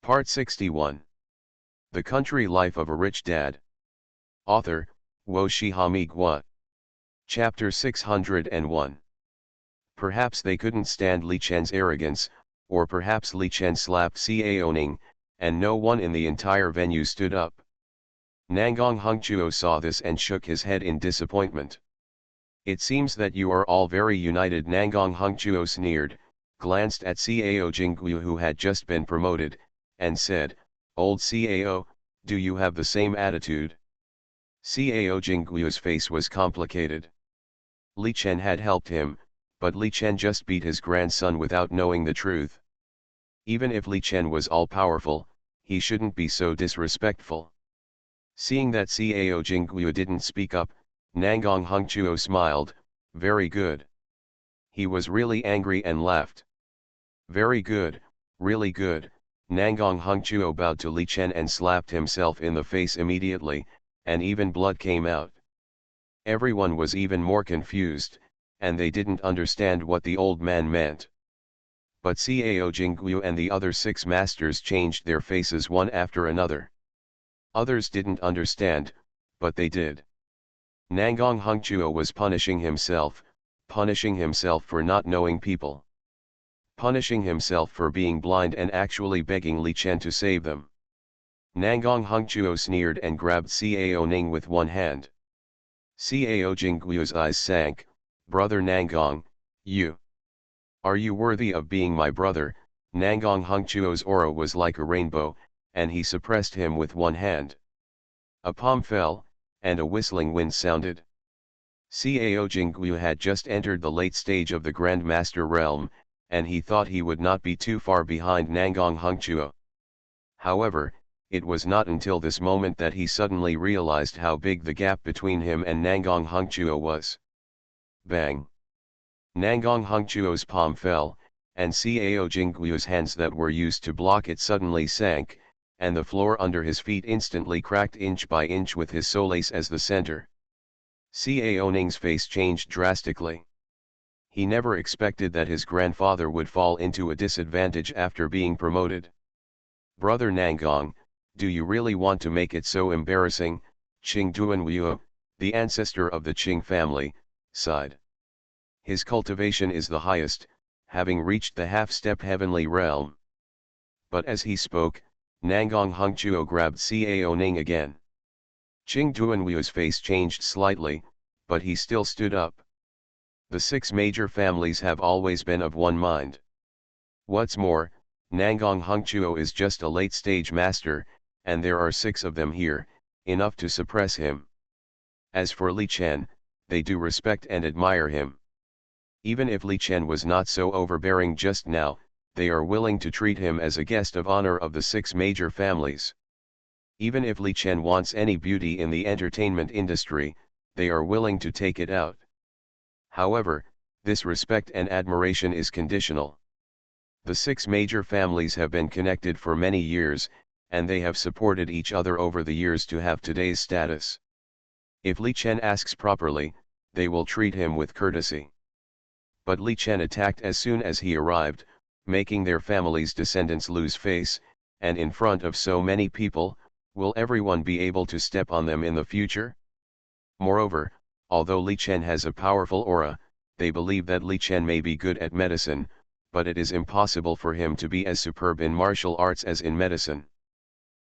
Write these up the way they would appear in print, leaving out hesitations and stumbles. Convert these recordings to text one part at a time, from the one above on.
Part 61. The Country Life of a Rich Dad. Author, Wo Shihami Gua. Chapter 601. Perhaps they couldn't stand Li Chen's arrogance, or perhaps Li Chen slapped Cao Ning, and no one in the entire venue stood up. Nangong Hengchuo saw this and shook his head in disappointment. It seems that you are all very united. Nangong Hengchuo sneered, glanced at Cao Jingguo who had just been promoted, and said, "Old Cao, do you have the same attitude?" Cao Jingguo's face was complicated. Li Chen had helped him, but Li Chen just beat his grandson without knowing the truth. Even if Li Chen was all-powerful, he shouldn't be so disrespectful. Seeing that Cao Jingguo didn't speak up, Nangong Hengchuo smiled, "Very good." He was really angry and laughed. "Very good, really good." Nangong Hengchuo bowed to Li Chen and slapped himself in the face immediately, and even blood came out. Everyone was even more confused, and they didn't understand what the old man meant. But Cao Jingguo and the other 6 masters changed their faces one after another. Others didn't understand, but they did. Nangong Hengchuo was punishing himself for not knowing people. Punishing himself for being blind and actually begging Li Chen to save them. Nangong Hengchuo sneered and grabbed Cao Ning with one hand. Cao Jingguo's eyes sank. "Brother Nangong, are you worthy of being my brother?" Nangong Hengchuo's aura was like a rainbow, and he suppressed him with one hand. A palm fell, and a whistling wind sounded. Cao Jingguo had just entered the late stage of the Grand Master realm, and he thought he would not be too far behind Nangong Hengchuo. However, it was not until this moment that he suddenly realized how big the gap between him and Nangong Hengchuo was. Bang! Nangong Hengchuo's palm fell, and Cao Jingguo's hands that were used to block it suddenly sank, and the floor under his feet instantly cracked inch by inch with his solace as the center. Cao Ning's face changed drastically. He never expected that his grandfather would fall into a disadvantage after being promoted. "Brother Nangong, do you really want to make it so embarrassing?" Qing Duanwu, the ancestor of the Qing family, sighed. His cultivation is the highest, having reached the half-step heavenly realm. But as he spoke, Nangong Hengchuo grabbed Cao Ning again. Qing Duanwu's face changed slightly, but he still stood up. The 6 major families have always been of one mind. What's more, Nangong Hengchuo is just a late-stage master, and there are 6 of them here, enough to suppress him. As for Li Chen, they do respect and admire him. Even if Li Chen was not so overbearing just now, they are willing to treat him as a guest of honor of the 6 major families. Even if Li Chen wants any beauty in the entertainment industry, they are willing to take it out. However, this respect and admiration is conditional. The 6 major families have been connected for many years, and they have supported each other over the years to have today's status. If Li Chen asks properly, they will treat him with courtesy. But Li Chen attacked as soon as he arrived, making their family's descendants lose face, and in front of so many people, will everyone be able to step on them in the future? Moreover, although Li Chen has a powerful aura, they believe that Li Chen may be good at medicine, but it is impossible for him to be as superb in martial arts as in medicine.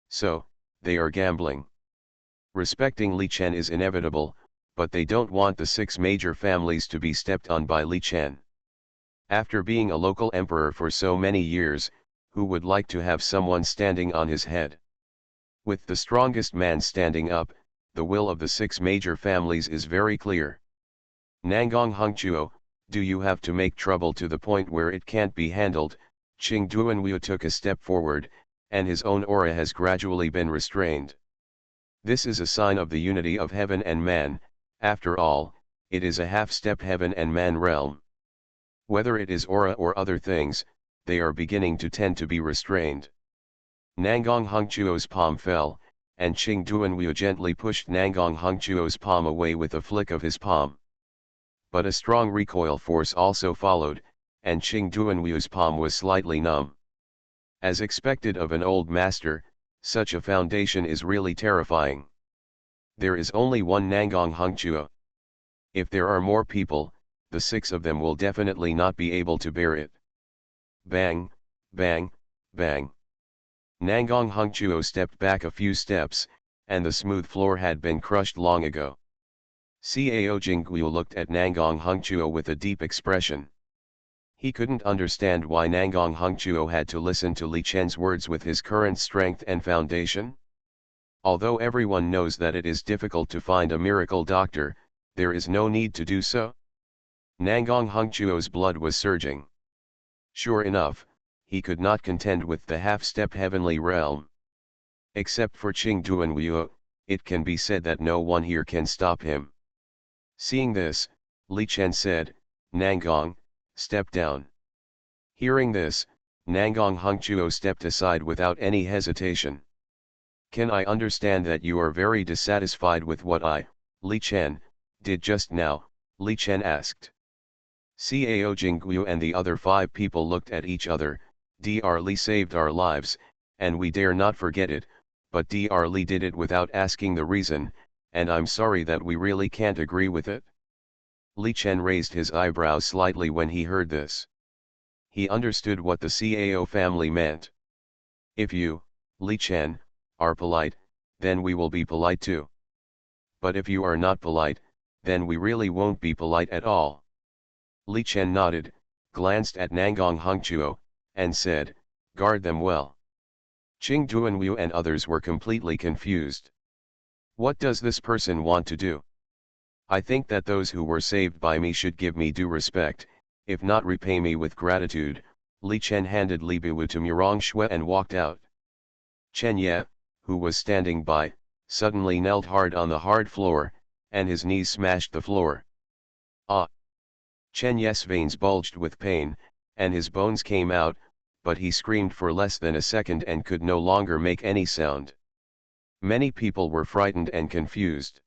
So, they are gambling. Respecting Li Chen is inevitable, but they don't want the 6 major families to be stepped on by Li Chen. After being a local emperor for so many years, who would like to have someone standing on his head? With the strongest man standing up, the will of the 6 major families is very clear. Nangong Hengchuo, do you have to make trouble to the point where it can't be handled? Qing Duanwu took a step forward, and his own aura has gradually been restrained. This is a sign of the unity of heaven and man. After all, it is a half-step heaven and man realm. Whether it is aura or other things, they are beginning to tend to be restrained. Nangong Hengchuo's palm fell, and Qing Duanwu gently pushed Nangong Hengchuo's palm away with a flick of his palm. But a strong recoil force also followed, and Qing Duanwu's palm was slightly numb. As expected of an old master, such a foundation is really terrifying. There is only one Nangong Hungchuo. If there are more people, the 6 of them will definitely not be able to bear it. Bang, bang, bang. Nangong Hungchuo stepped back a few steps, and the smooth floor had been crushed long ago. Cao Jingguo looked at Nangong Hungchuo with a deep expression. He couldn't understand why Nangong Hungchuo had to listen to Li Chen's words with his current strength and foundation. Although everyone knows that it is difficult to find a miracle doctor, there is no need to do so. Nangong Hungchuo's blood was surging. Sure enough, he could not contend with the half-step heavenly realm. Except for Qing Duanwu, it can be said that no one here can stop him. Seeing this, Li Chen said, "Nangong, step down." Hearing this, Nangong Hungchuo stepped aside without any hesitation. "Can I understand that you are very dissatisfied with what I, Li Chen, did just now?" Li Chen asked. Cao Jingguo and the other 5 people looked at each other. Dr. Li saved our lives, and we dare not forget it, but Dr. Li did it without asking the reason, and I'm sorry that we really can't agree with it. Li Chen raised his eyebrows slightly when he heard this. He understood what the Cao family meant. If you, Li Chen, are polite, then we will be polite too. But if you are not polite, then we really won't be polite at all. Li Chen nodded, glanced at Nangong Hungchuo, and said, "Guard them well." Qing Duanwu and others were completely confused. What does this person want to do? I think that those who were saved by me should give me due respect, if not repay me with gratitude. Li Chen handed Li Biwu to Murong Shui and walked out. Chen Ye, who was standing by, suddenly knelt hard on the hard floor, and his knees smashed the floor. Ah! Chen Ye's veins bulged with pain, and his bones came out, but he screamed for less than a second and could no longer make any sound. Many people were frightened and confused.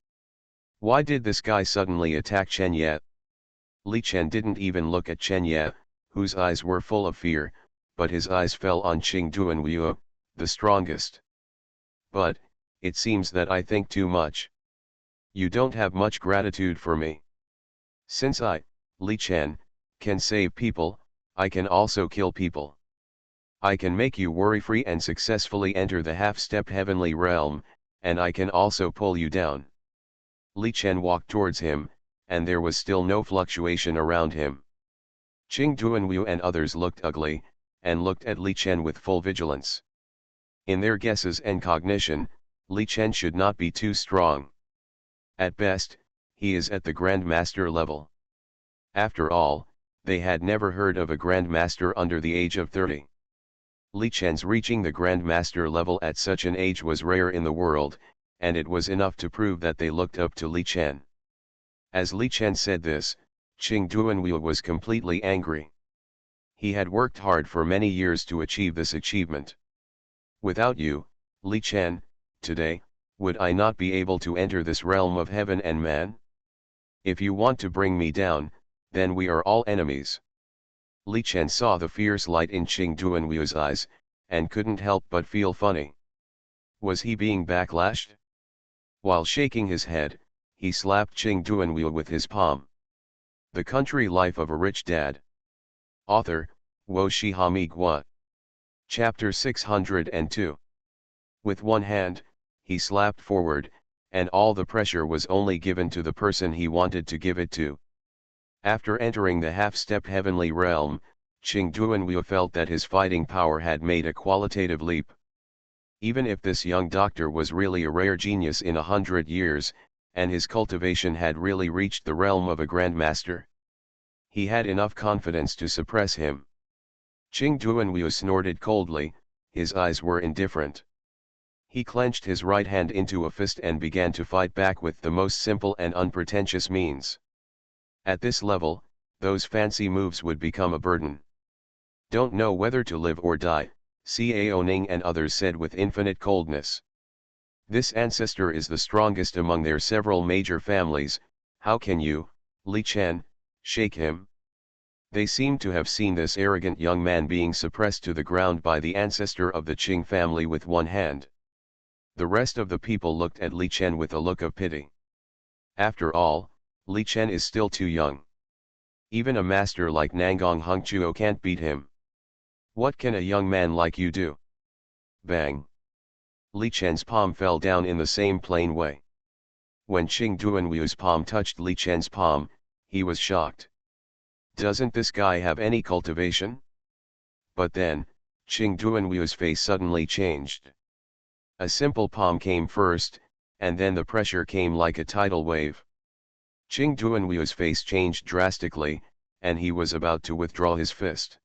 Why did this guy suddenly attack Chen Ye? Li Chen didn't even look at Chen Ye, whose eyes were full of fear, but his eyes fell on Qing Duanwu, the strongest. But, it seems that I think too much. You don't have much gratitude for me. Since I, Li Chen, can save people, I can also kill people. I can make you worry-free and successfully enter the half-step heavenly realm, and I can also pull you down. Li Chen walked towards him, and there was still no fluctuation around him. Qing Duanwu and others looked ugly, and looked at Li Chen with full vigilance. In their guesses and cognition, Li Chen should not be too strong. At best, he is at the Grand Master level. After all, they had never heard of a Grand Master under the age of 30. Li Chen's reaching the Grand Master level at such an age was rare in the world, and it was enough to prove that they looked up to Li Chen. As Li Chen said this, Qing Duanwu was completely angry. He had worked hard for many years to achieve this achievement. Without you, Li Chen, today, would I not be able to enter this realm of heaven and man? If you want to bring me down, then we are all enemies. Li Chen saw the fierce light in Qing Duanwu's eyes, and couldn't help but feel funny. Was he being backlashed? While shaking his head, he slapped Qing Duanwu with his palm. The Country Life of a Rich Dad. Author, Wo Shihami Gua. Chapter 602. With one hand, he slapped forward, and all the pressure was only given to the person he wanted to give it to. After entering the half-step heavenly realm, Qing Duanwu felt that his fighting power had made a qualitative leap. Even if this young doctor was really a rare genius in 100 years, and his cultivation had really reached the realm of a grandmaster, he had enough confidence to suppress him. Qing Duanwu snorted coldly, his eyes were indifferent. He clenched his right hand into a fist and began to fight back with the most simple and unpretentious means. At this level, those fancy moves would become a burden. Don't know whether to live or die, Cao Ning and others said with infinite coldness. This ancestor is the strongest among their several major families, how can you, Li Chen, shake him? They seemed to have seen this arrogant young man being suppressed to the ground by the ancestor of the Qing family with one hand. The rest of the people looked at Li Chen with a look of pity. After all, Li Chen is still too young. Even a master like Nangang Hongchuo can't beat him. What can a young man like you do? Bang! Li Chen's palm fell down in the same plain way. When Qing Duanwu's palm touched Li Chen's palm, he was shocked. Doesn't this guy have any cultivation? But then, Qing Duanwu's face suddenly changed. A simple palm came first, and then the pressure came like a tidal wave. Qing Duanwu's face changed drastically, and he was about to withdraw his fist.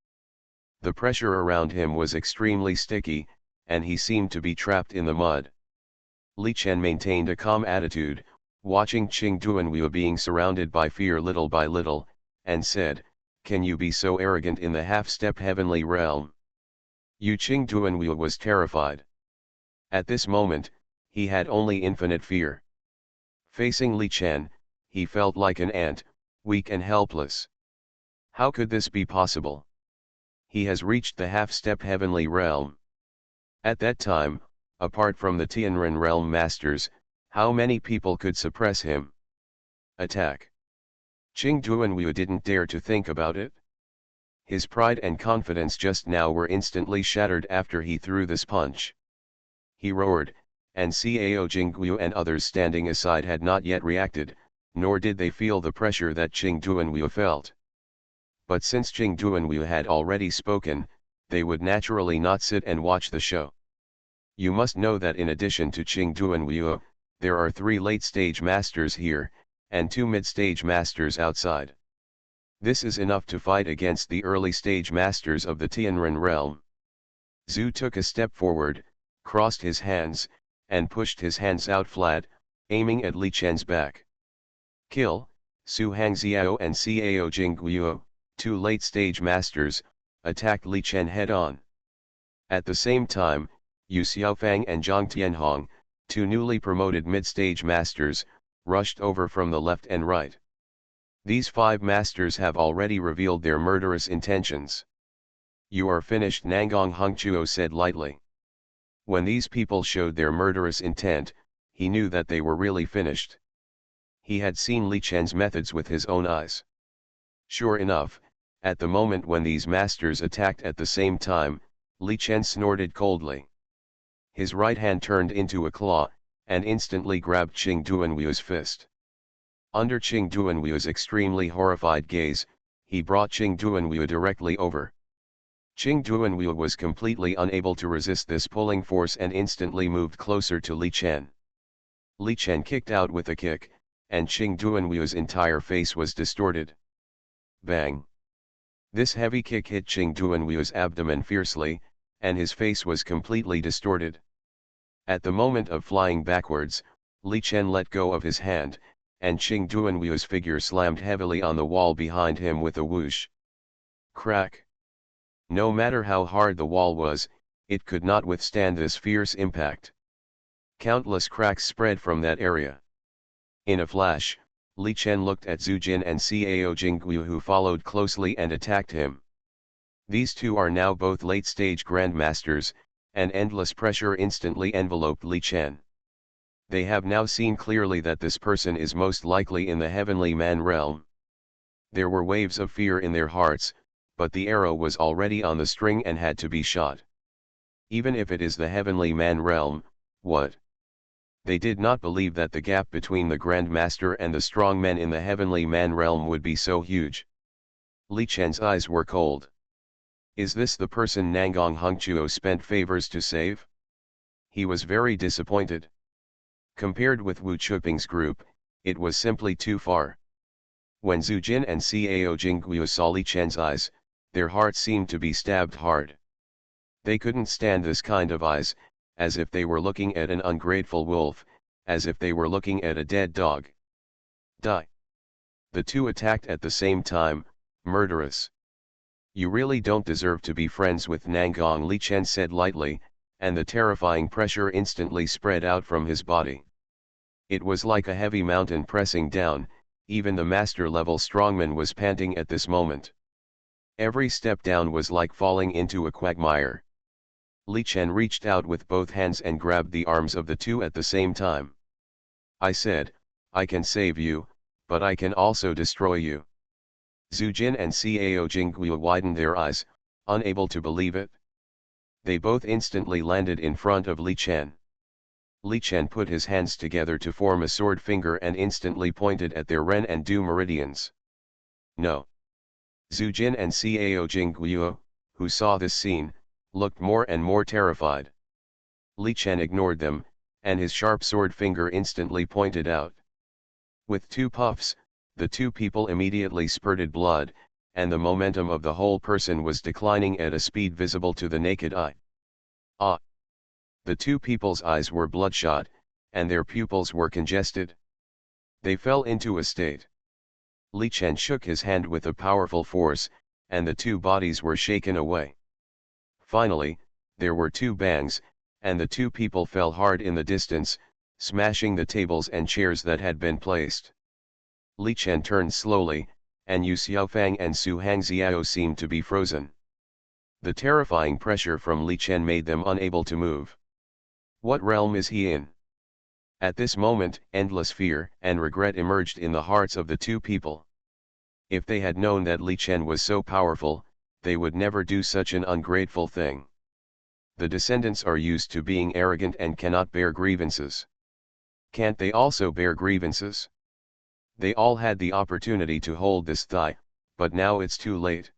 The pressure around him was extremely sticky, and he seemed to be trapped in the mud. Li Chen maintained a calm attitude, watching Qing Duanwu being surrounded by fear little by little, and said, "Can you be so arrogant in the half-step heavenly realm?" Qing Duanwu was terrified. At this moment, he had only infinite fear. Facing Li Chen, he felt like an ant, weak and helpless. How could this be possible? He has reached the half-step heavenly realm. At that time, apart from the Tianren realm masters, how many people could suppress him? Attack. Qing Duanwu didn't dare to think about it. His pride and confidence just now were instantly shattered after he threw this punch. He roared, and Cao Jingguo and others standing aside had not yet reacted, nor did they feel the pressure that Qing Duanwu felt. But since Qing Duanwu had already spoken, they would naturally not sit and watch the show. You must know that in addition to Qing Duanwu, there are 3 late-stage masters here, and 2 mid-stage masters outside. This is enough to fight against the early-stage masters of the Tianren realm. Zhu took a step forward, crossed his hands, and pushed his hands out flat, aiming at Li Chen's back. Kill, Su Hangxiao and Cao Jingguo, 2 late-stage masters, attacked Li Chen head-on. At the same time, Yu Xiaofang and Zhang Tianhong, 2 newly promoted mid-stage masters, rushed over from the left and right. These 5 masters have already revealed their murderous intentions. "You are finished," Nangang Hongchuo said lightly. When these people showed their murderous intent, he knew that they were really finished. He had seen Li Chen's methods with his own eyes. Sure enough, at the moment when these masters attacked at the same time, Li Chen snorted coldly. His right hand turned into a claw, and instantly grabbed Qing Duanwu's fist. Under Qing Duanwu's extremely horrified gaze, he brought Qing Duanwu directly over. Qing Duanwu was completely unable to resist this pulling force and instantly moved closer to Li Chen. Li Chen kicked out with a kick, and Qing Duanwu's entire face was distorted. Bang! This heavy kick hit Qing Duanwu's abdomen fiercely, and his face was completely distorted. At the moment of flying backwards, Li Chen let go of his hand, and Qing Duanwu's figure slammed heavily on the wall behind him with a whoosh. Crack! No matter how hard the wall was, it could not withstand this fierce impact. Countless cracks spread from that area. In a flash, Li Chen looked at Zhu Jin and Cao Jingguo, who followed closely and attacked him. These 2 are now both late-stage grandmasters, and endless pressure instantly enveloped Li Chen. They have now seen clearly that this person is most likely in the heavenly man realm. There were waves of fear in their hearts, but the arrow was already on the string and had to be shot. Even if it is the heavenly man realm, what? They did not believe that the gap between the Grand Master and the strong men in the heavenly man realm would be so huge. Li Chen's eyes were cold. Is this the person Nangang Hongchuo spent favors to save? He was very disappointed. Compared with Wu Chuping's group, it was simply too far. When Zhu Jin and Cao Jingguo saw Li Chen's eyes, their hearts seemed to be stabbed hard. They couldn't stand this kind of eyes, as if they were looking at an ungrateful wolf, as if they were looking at a dead dog. Die! The 2 attacked at the same time, murderous. "You really don't deserve to be friends with Nangang," Li Chen said lightly, and the terrifying pressure instantly spread out from his body. It was like a heavy mountain pressing down, even the master-level strongman was panting at this moment. Every step down was like falling into a quagmire. Li Chen reached out with both hands and grabbed the arms of the two at the same time. I said, I can save you, but I can also destroy you. Zhu Jin and Cao Jingguo widened their eyes, unable to believe it. They both instantly landed in front of Li Chen. Li Chen put his hands together to form a sword finger and instantly pointed at their Ren and Du meridians. No. Zhu Jin and Cao Jingguo, who saw this scene, looked more and more terrified. Li Chen ignored them, and his sharp sword finger instantly pointed out. With two puffs, the two people immediately spurted blood, and the momentum of the whole person was declining at a speed visible to the naked eye. Ah! The two people's eyes were bloodshot, and their pupils were congested. They fell into a state. Li Chen shook his hand with a powerful force, and the two bodies were shaken away. Finally, there were two bangs, and the two people fell hard in the distance, smashing the tables and chairs that had been placed. Li Chen turned slowly, and Yu Xiaofang and Su Hangxiao seemed to be frozen. The terrifying pressure from Li Chen made them unable to move. What realm is he in? At this moment, endless fear and regret emerged in the hearts of the two people. If they had known that Li Chen was so powerful, they would never do such an ungrateful thing. The descendants are used to being arrogant and cannot bear grievances. Can't they also bear grievances? They all had the opportunity to hold this thigh, but now it's too late.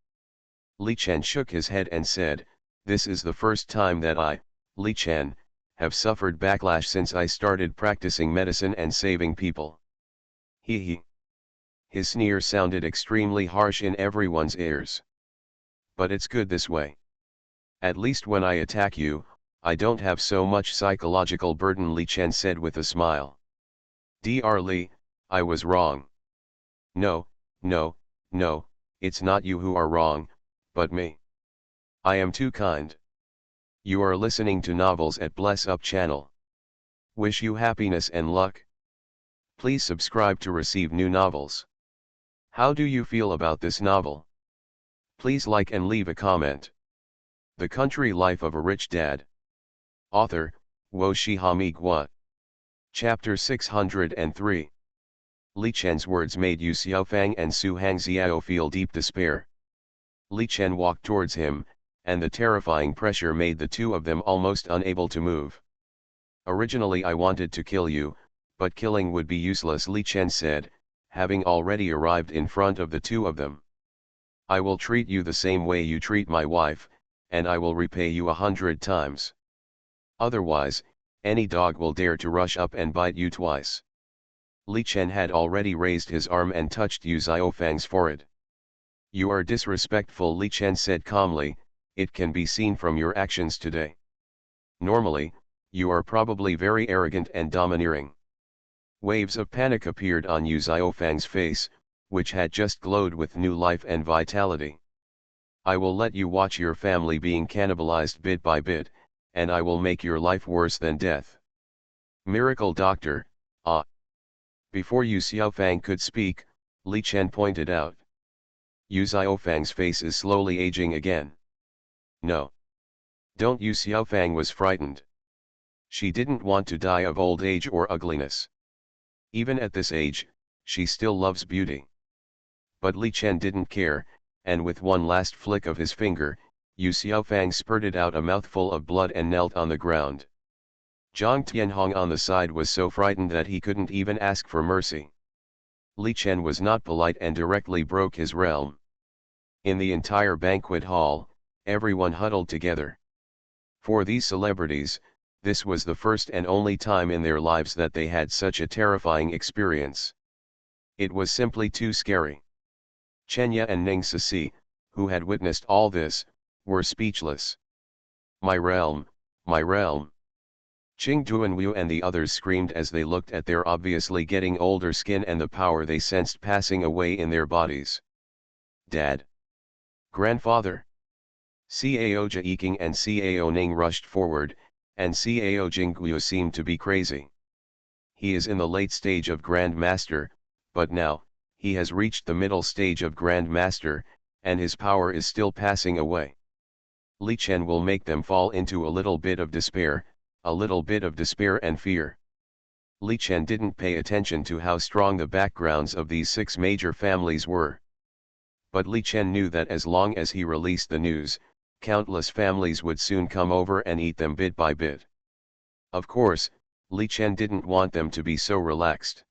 Li Chen shook his head and said, this is the first time that I, Li Chen, have suffered backlash since I started practicing medicine and saving people. He. His sneer sounded extremely harsh in everyone's ears. But it's good this way. At least when I attack you, I don't have so much psychological burden, Li Chen said with a smile. Dr. Li, I was wrong. No, it's not you who are wrong, but me. I am too kind. You are listening to Novels at Bless Up channel. Wish you happiness and luck. Please subscribe to receive new novels. How do you feel about this novel? Please like and leave a comment. The Country Life of a Rich Dad. Author, Wo Shihami Gua. Chapter 603. Li Chen's words made Yu Xiaofang and Su Hangxiao feel deep despair. Li Chen walked towards him, and the terrifying pressure made the two of them almost unable to move. Originally I wanted to kill you, but killing would be useless, Li Chen said, having already arrived in front of the two of them. I will treat you the same way you treat my wife, and I will repay you 100 times. Otherwise, any dog will dare to rush up and bite you twice. Li Chen had already raised his arm and touched Yu Xiaofang's forehead. You are disrespectful, Li Chen said calmly, it can be seen from your actions today. Normally, you are probably very arrogant and domineering. Waves of panic appeared on Yu Xiaofang's face, which had just glowed with new life and vitality. I will let you watch your family being cannibalized bit by bit, and I will make your life worse than death. Miracle Doctor, ah. Before Yu Xiaofang could speak, Li Chen pointed out. Yu Xiaofang's face is slowly aging again. No. Don't. Yu Xiaofang was frightened. She didn't want to die of old age or ugliness. Even at this age, she still loves beauty. But Li Chen didn't care, and with one last flick of his finger, Yu Xiaofang spurted out a mouthful of blood and knelt on the ground. Zhang Tianhong on the side was so frightened that he couldn't even ask for mercy. Li Chen was not polite and directly broke his realm. In the entire banquet hall, everyone huddled together. For these celebrities, this was the first and only time in their lives that they had such a terrifying experience. It was simply too scary. Chenya and Ning Sisi, who had witnessed all this, were speechless. My realm, my realm. Qing Duanwu and the others screamed as they looked at their obviously getting older skin and the power they sensed passing away in their bodies. Dad. Grandfather. Cao Jiqing and Cao Ning rushed forward, and Cao Jingguo seemed to be crazy. He is in the late stage of Grand Master, but now, he has reached the middle stage of Grand Master, and his power is still passing away. Li Chen will make them fall into a little bit of despair, and fear. Li Chen didn't pay attention to how strong the backgrounds of these 6 major families were. But Li Chen knew that as long as he released the news, countless families would soon come over and eat them bit by bit. Of course, Li Chen didn't want them to be so relaxed.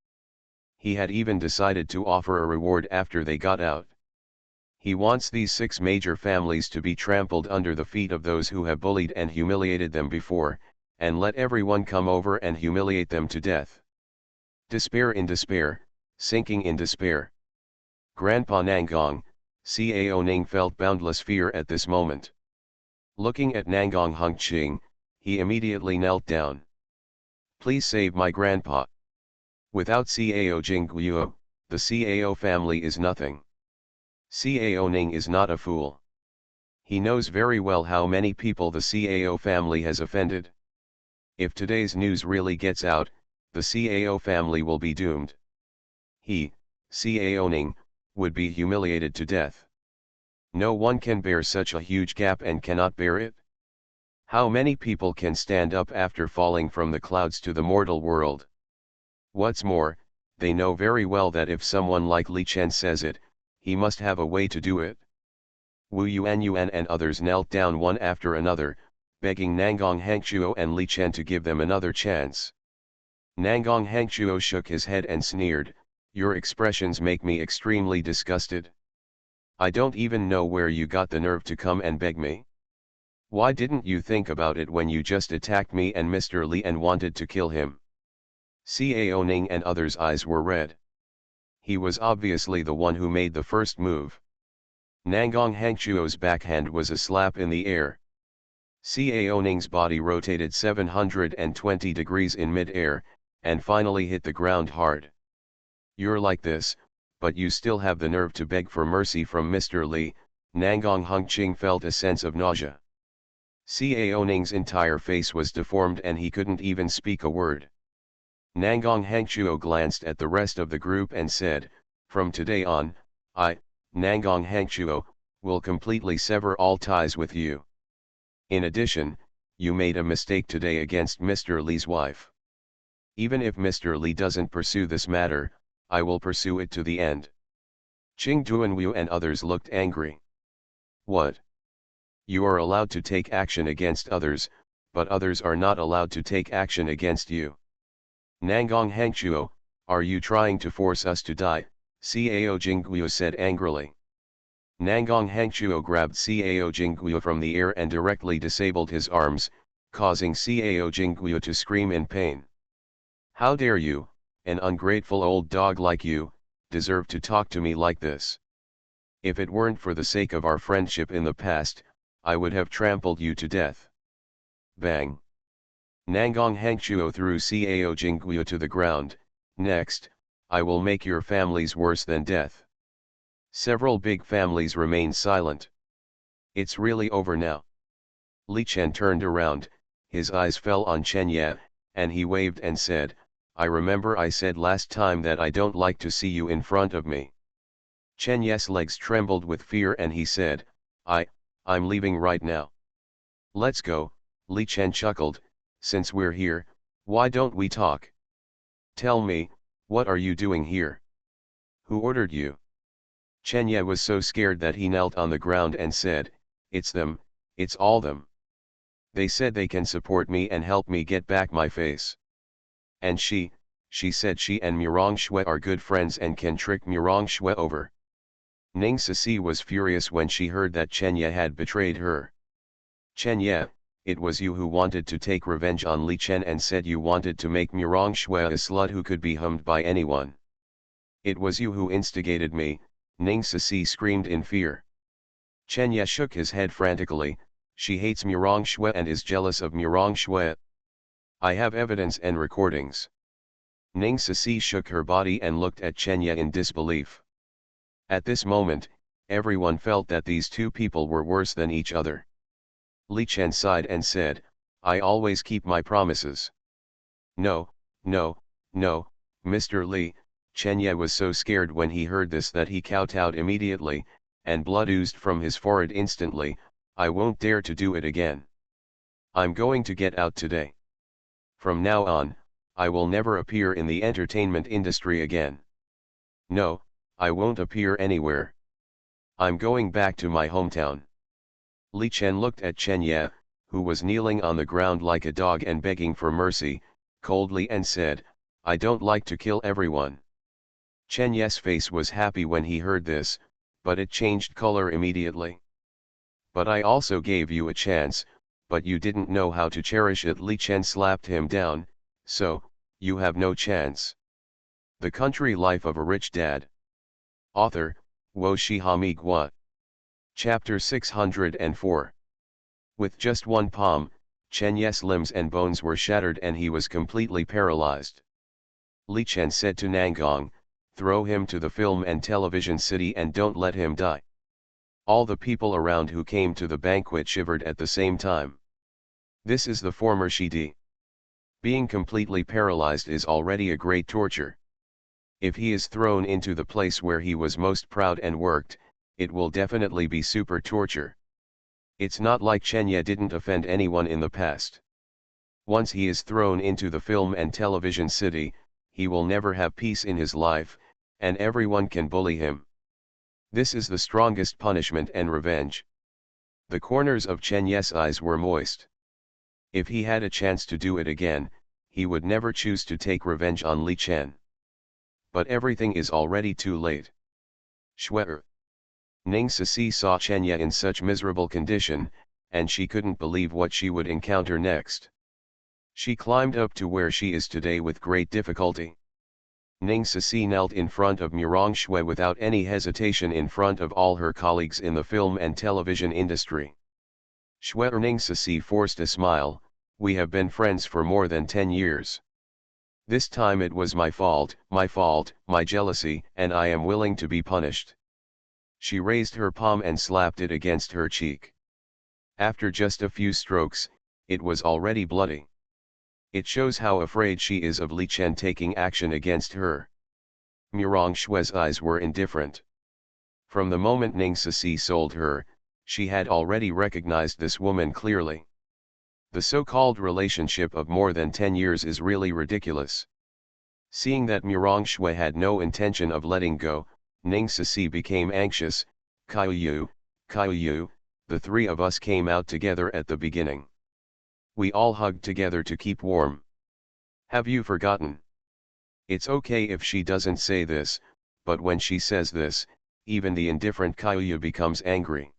He had even decided to offer a reward after they got out. He wants these 6 major families to be trampled under the feet of those who have bullied and humiliated them before, and let everyone come over and humiliate them to death. Despair in despair, sinking in despair. Grandpa Nangong, Cao Ning felt boundless fear at this moment. Looking at Nangong Hongqing, he immediately knelt down. Please save my grandpa. Without Cao Jingguo, the Cao family is nothing. Cao Ning is not a fool. He knows very well how many people the Cao family has offended. If today's news really gets out, the Cao family will be doomed. He, Cao Ning, would be humiliated to death. No one can bear such a huge gap and cannot bear it. How many people can stand up after falling from the clouds to the mortal world? What's more, they know very well that if someone like Li Chen says it, he must have a way to do it. Wu Yuan and others knelt down one after another, begging Nangong Hangchuo and Li Chen to give them another chance. Nangong Hangchuo shook his head and sneered, "Your expressions make me extremely disgusted. I don't even know where you got the nerve to come and beg me. Why didn't you think about it when you just attacked me and Mr. Li and wanted to kill him?" Cao Ning and others' eyes were red. He was obviously the one who made the first move. Nangong Hangchuo's backhand was a slap in the air. Cao Ning's body rotated 720 degrees in mid-air, and finally hit the ground hard. "You're like this, but you still have the nerve to beg for mercy from Mr. Li." Nangong Hongqing felt a sense of nausea. Cao Ning's entire face was deformed and he couldn't even speak a word. Nangong Hangchuo glanced at the rest of the group and said, "From today on, I, Nangong Hangchuo, will completely sever all ties with you. In addition, you made a mistake today against Mr. Li's wife. Even if Mr. Li doesn't pursue this matter, I will pursue it to the end." Qing Duanwu and others looked angry. "What? You are allowed to take action against others, but others are not allowed to take action against you. Nangong Hangchuo, are you trying to force us to die?" Cao Jingguo said angrily. Nangong Hangchuo grabbed Cao Jingguo from the air and directly disabled his arms, causing Cao Jingguo to scream in pain. "How dare you, an ungrateful old dog like you, deserve to talk to me like this? If it weren't for the sake of our friendship in the past, I would have trampled you to death." Bang! Nangong Hangchuo threw Cao Jingguo to the ground. "Next, I will make your families worse than death." Several big families remained silent. "It's really over now." Li Chen turned around, his eyes fell on Chen Ye, and he waved and said, "I remember I said last time that I don't like to see you in front of me." Chen Ye's legs trembled with fear and he said, I'm leaving right now." "Let's go," Li Chen chuckled, "since we're here, why don't we talk? Tell me, what are you doing here? Who ordered you?" Chen Ye was so scared that he knelt on the ground and said, "It's them, it's all them. They said they can support me and help me get back my face. And she said she and Murong Shui are good friends and can trick Murong Shui over." Ning Sisi was furious when she heard that Chen Ye had betrayed her. "Chen Ye, it was you who wanted to take revenge on Li Chen and said you wanted to make Murong Shui a slut who could be hummed by anyone. It was you who instigated me," Ning Sisi screamed in fear. Chen Ye shook his head frantically. "She hates Murong Shui and is jealous of Murong Shui. I have evidence and recordings." Ning Sisi shook her body and looked at Chen Ye in disbelief. At this moment, everyone felt that these two people were worse than each other. Li Chen sighed and said, "I always keep my promises." No, Mr. Li." Chen Ye was so scared when he heard this that he kowtowed immediately, and blood oozed from his forehead instantly. I won't dare to do it again. I'm going to get out today. From now on, I will never appear in the entertainment industry again. No, I won't appear anywhere. I'm going back to my hometown. Li Chen looked at Chen Ye, who was kneeling on the ground like a dog and begging for mercy, coldly and said, I don't like to kill everyone. Chen Ye's face was happy when he heard this, but it changed color immediately. But I also gave you a chance, but you didn't know how to cherish it. Li Chen slapped him down, so, you have no chance. The Country Life of a Rich Dad. Author, Wo Shihami Gua. Chapter 604. With just one palm, Chen Ye's limbs and bones were shattered and he was completely paralyzed. Li Chen said to Nangong, throw him to the film and television city and don't let him die. All the people around who came to the banquet shivered at the same time. This is the former Shidi. Being completely paralyzed is already a great torture. If he is thrown into the place where he was most proud and worked, it will definitely be super torture. It's not like Chen Ye didn't offend anyone in the past. Once he is thrown into the film and television city, he will never have peace in his life, and everyone can bully him. This is the strongest punishment and revenge. The corners of Chen Ye's eyes were moist. If he had a chance to do it again, he would never choose to take revenge on Li Chen. But everything is already too late. Shwe. Ning Sisi saw Chen Ye in such miserable condition, and she couldn't believe what she would encounter next. She climbed up to where she is today with great difficulty. Ning Sisi knelt in front of Murong Shue without any hesitation in front of all her colleagues in the film and television industry. Shue Ning Sisi forced a smile, we have been friends for more than 10 years. This time it was my fault, my jealousy, and I am willing to be punished. She raised her palm and slapped it against her cheek. After just a few strokes, it was already bloody. It shows how afraid she is of Li Chen taking action against her. Murong Shue's eyes were indifferent. From the moment Ning Sisi sold her, she had already recognized this woman clearly. The so-called relationship of more than 10 years is really ridiculous. Seeing that Murong Shue had no intention of letting go, Ning Sisi became anxious. Kaiyu, the three of us came out together at the beginning. We all hugged together to keep warm. Have you forgotten? It's okay if she doesn't say this, but when she says this, even the indifferent Kaiyu becomes angry.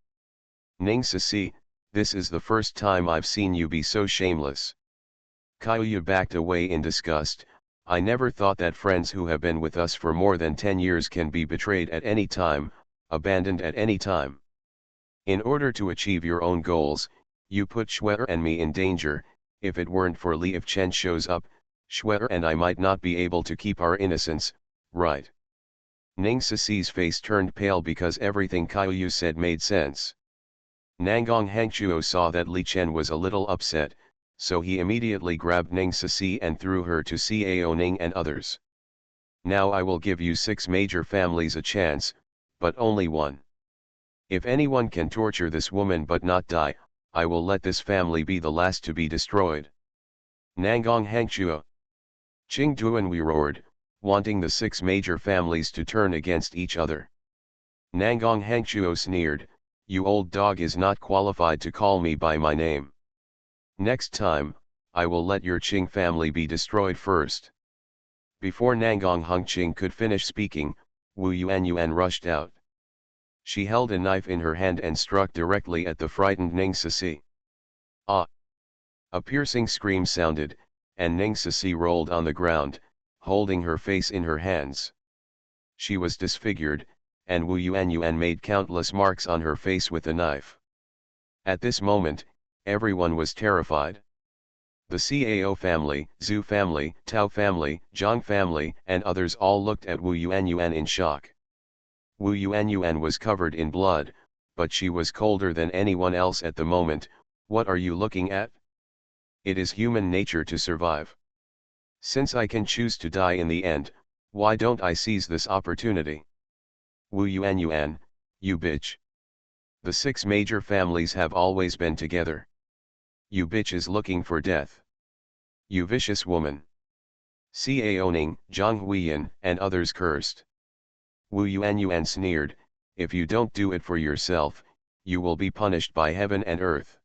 Ning Sisi, this is the first time I've seen you be so shameless. Kaiyu backed away in disgust. I never thought that friends who have been with us for more than 10 years can be betrayed at any time, abandoned at any time. In order to achieve your own goals, you put Shue and me in danger. If it weren't for Li, if Chen shows up, Shue and I might not be able to keep our innocence, right? Ning Sisi's face turned pale because everything Kaiyu said made sense. Nangong Hangchuo saw that Li Chen was a little upset, so he immediately grabbed Ning Sisi and threw her to Cao Ning and others. Now I will give you 6 major families a chance, but only one. If anyone can torture this woman but not die, I will let this family be the last to be destroyed. Nangong Hangchuo. Qing Duan, we roared, wanting the 6 major families to turn against each other. Nangong Hangchuo sneered, you old dog is not qualified to call me by my name. Next time, I will let your Qing family be destroyed first. Before Nangong Hengqing could finish speaking, Wu Yuanyuan rushed out. She held a knife in her hand and struck directly at the frightened Ning Sisi. Ah! A piercing scream sounded, and Ning Sisi rolled on the ground, holding her face in her hands. She was disfigured, and Wu Yuanyuan made countless marks on her face with the knife. At this moment, everyone was terrified. The Cao family, Zhu family, Tao family, Zhang family, and others all looked at Wu Yuanyuan in shock. Wu Yuanyuan was covered in blood, but she was colder than anyone else at the moment. What are you looking at? It is human nature to survive. Since I can choose to die in the end, why don't I seize this opportunity? Wu Yuanyuan, You bitch. The 6 major families have always been together. You bitch is looking for death. You vicious woman. Cao Ning, Zhang Huiyan, and others cursed. Wu Yuan sneered, if you don't do it for yourself, you will be punished by heaven and earth.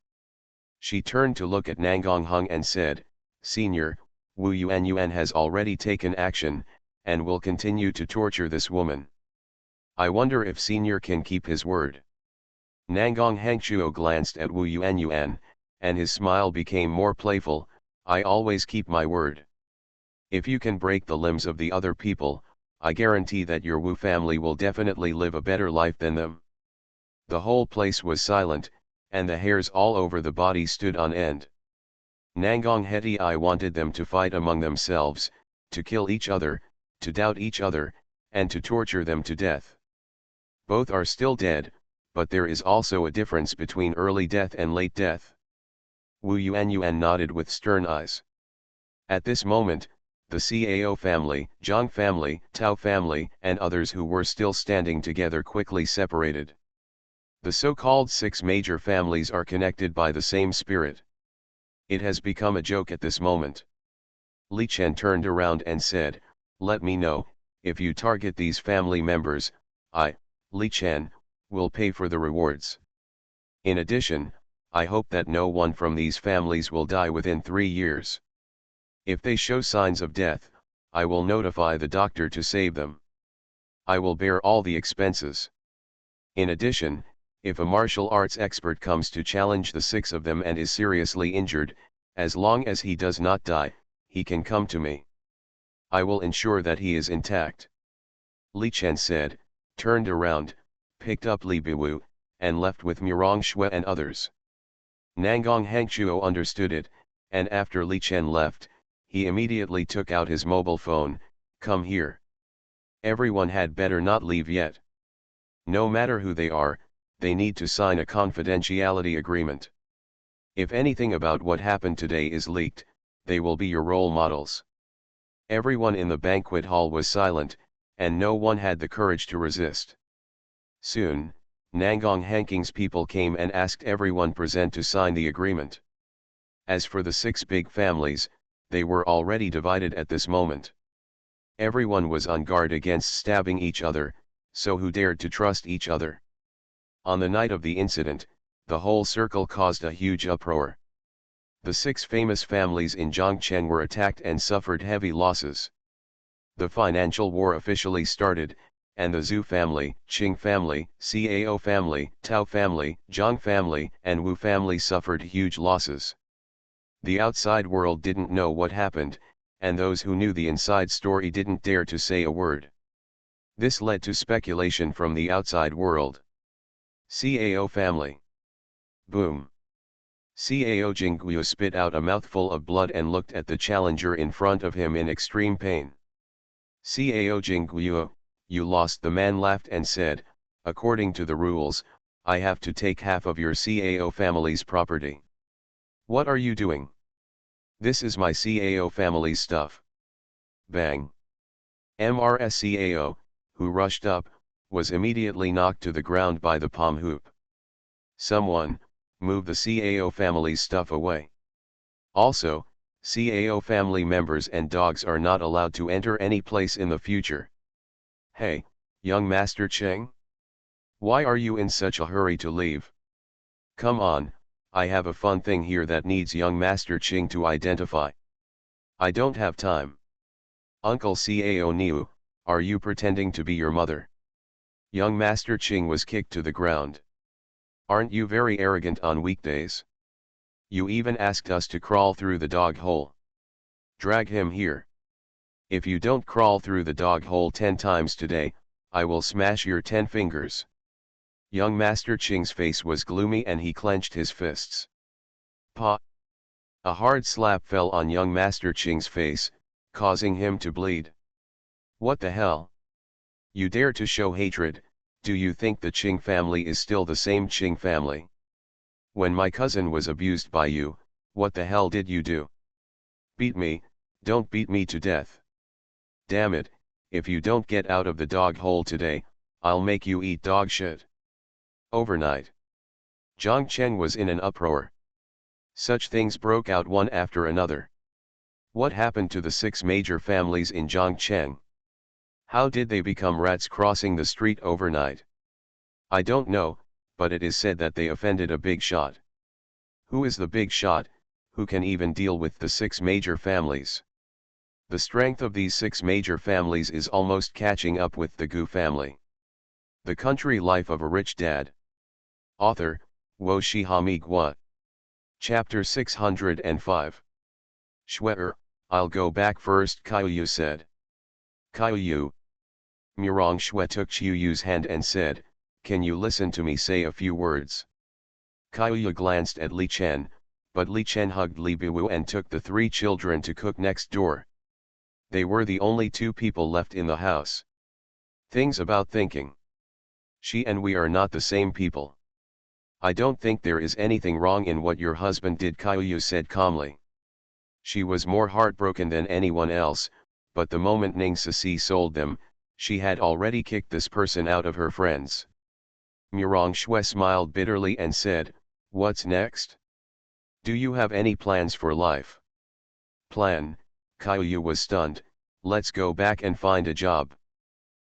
She turned to look at Nangong Hung and said, Senior, Wu Yuan has already taken action, and will continue to torture this woman. I wonder if Senior can keep his word. Nangong Hangchuo glanced at Wu Yuan, and his smile became more playful, I always keep my word. If you can break the limbs of the other people, I guarantee that your Wu family will definitely live a better life than them. The whole place was silent, and the hairs all over the body stood on end. Nangong Heti wanted them to fight among themselves, to kill each other, to doubt each other, and to torture them to death. Both are still dead, but there is also a difference between early death and late death. Wu Yuan nodded with stern eyes. At this moment, the Cao family, Zhang family, Tao family, and others who were still standing together quickly separated. The so-called 6 major families are connected by the same spirit. It has become a joke at this moment. Li Chen turned around and said, let me know, if you target these family members, I, Li Chen, will pay for the rewards. In addition, I hope that no one from these families will die within 3 years. If they show signs of death, I will notify the doctor to save them. I will bear all the expenses. In addition, if a martial arts expert comes to challenge the 6 of them and is seriously injured, as long as he does not die, he can come to me. I will ensure that he is intact. Li Chen said, turned around, picked up Li Biwu, and left with Murong Shui and others. Nangong Hangchuo understood it, and after Li Chen left, he immediately took out his mobile phone, come here. Everyone had better not leave yet. No matter who they are, they need to sign a confidentiality agreement. If anything about what happened today is leaked, they will be your role models. Everyone in the banquet hall was silent, and no one had the courage to resist. Soon, Nangong Hanking's people came and asked everyone present to sign the agreement. As for the 6 big families, they were already divided at this moment. Everyone was on guard against stabbing each other, so who dared to trust each other? On the night of the incident, the whole circle caused a huge uproar. The 6 famous families in Zhongcheng were attacked and suffered heavy losses. The financial war officially started, and the Zhu family, Qing family, Cao family, Tao family, Zhang family, and Wu family suffered huge losses. The outside world didn't know what happened, and those who knew the inside story didn't dare to say a word. This led to speculation from the outside world. Cao family. Boom. Cao Jingguo spit out a mouthful of blood and looked at the challenger in front of him in extreme pain. Cao Jingguo, you lost. The man laughed and said, according to the rules, I have to take half of your Cao family's property. What are you doing? This is my Cao family's stuff. Bang. MRS Cao, who rushed up, was immediately knocked to the ground by the palm hoop. Someone, move the Cao family's stuff away. Also, Cao family members and dogs are not allowed to enter any place in the future. Hey, young Master Cheng? Why are you in such a hurry to leave? Come on, I have a fun thing here that needs young Master Cheng to identify. I don't have time. Uncle Cao Niu, are you pretending to be your mother? Young Master Cheng was kicked to the ground. Aren't you very arrogant on weekdays? You even asked us to crawl through the dog hole. Drag him here. If you don't crawl through the dog hole 10 times today, I will smash your 10 fingers. Young Master Ching's face was gloomy and he clenched his fists. Pa! A hard slap fell on young Master Ching's face, causing him to bleed. What the hell? You dare to show hatred? Do you think the Qing family is still the same Qing family? When my cousin was abused by you, what the hell did you do? Beat me, don't beat me to death. Damn it, if you don't get out of the dog hole today, I'll make you eat dog shit. Overnight, Zhongcheng was in an uproar. Such things broke out one after another. What happened to the 6 major families in Zhongcheng? How did they become rats crossing the street overnight? I don't know, but it is said that they offended a big shot. Who is the big shot, who can even deal with the 6 major families? The strength of these 6 major families is almost catching up with the Gu family. The Country Life of a Rich Dad. Author, Wo Shihami Gua. Chapter 605. Shwe'er, I'll go back first, Kaiyu said. Kaiyu. Murong Shwe took Chiuyu's hand and said, can you listen to me say a few words? Kaiyu glanced at Li Chen, but Li Chen hugged Li Biwu and took the 3 children to cook next door. They were the only 2 people left in the house. Things about thinking. She and we are not the same people. I don't think there is anything wrong in what your husband did, Kaiyu said calmly. She was more heartbroken than anyone else, but the moment Ning Sisi sold them, she had already kicked this person out of her friends. Murong Shwe smiled bitterly and said, what's next? Do you have any plans for life? Plan? Kaiyu was stunned. Let's go back and find a job.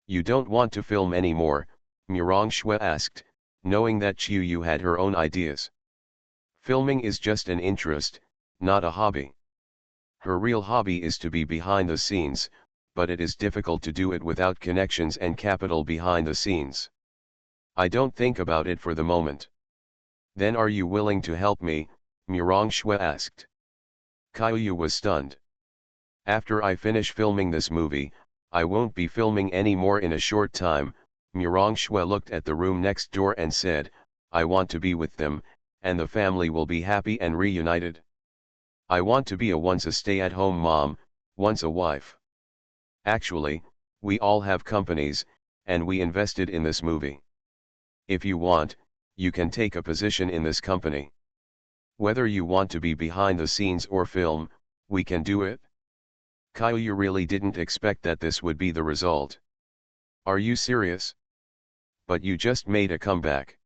You don't want to film anymore? Murong Shwe asked, knowing that Chiuyu had her own ideas. Filming is just an interest, not a hobby. Her real hobby is to be behind the scenes, but it is difficult to do it without connections and capital behind the scenes. I don't think about it for the moment. Then are you willing to help me? Murong Shwe asked. Kaiyu was stunned. After I finish filming this movie, I won't be filming any more in a short time. Murong Shwe looked at the room next door and said, I want to be with them, and the family will be happy and reunited. I want to be once a stay-at-home mom, once a wife. Actually, we all have companies, and we invested in this movie. If you want, you can take a position in this company. Whether you want to be behind the scenes or film, we can do it. Kaiyu really didn't expect that this would be the result. Are you serious? But you just made a comeback.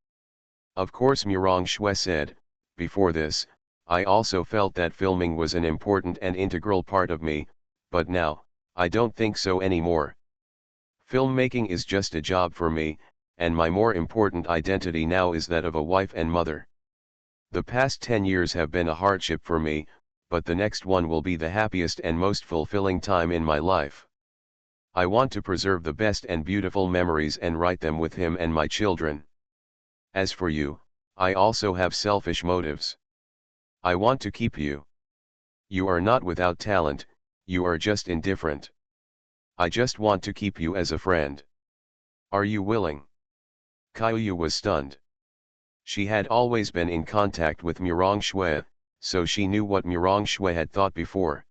Of course, Murong Shwe said, before this, I also felt that filming was an important and integral part of me, but now, I don't think so anymore. Filmmaking is just a job for me, and my more important identity now is that of a wife and mother. The past 10 years have been a hardship for me, but the next one will be the happiest and most fulfilling time in my life. I want to preserve the best and beautiful memories and write them with him and my children. As for you, I also have selfish motives. I want to keep you. You are not without talent, you are just indifferent. I just want to keep you as a friend. Are you willing? Kaiyu was stunned. She had always been in contact with Murong Shwe, so she knew what Murong Shwe had thought before.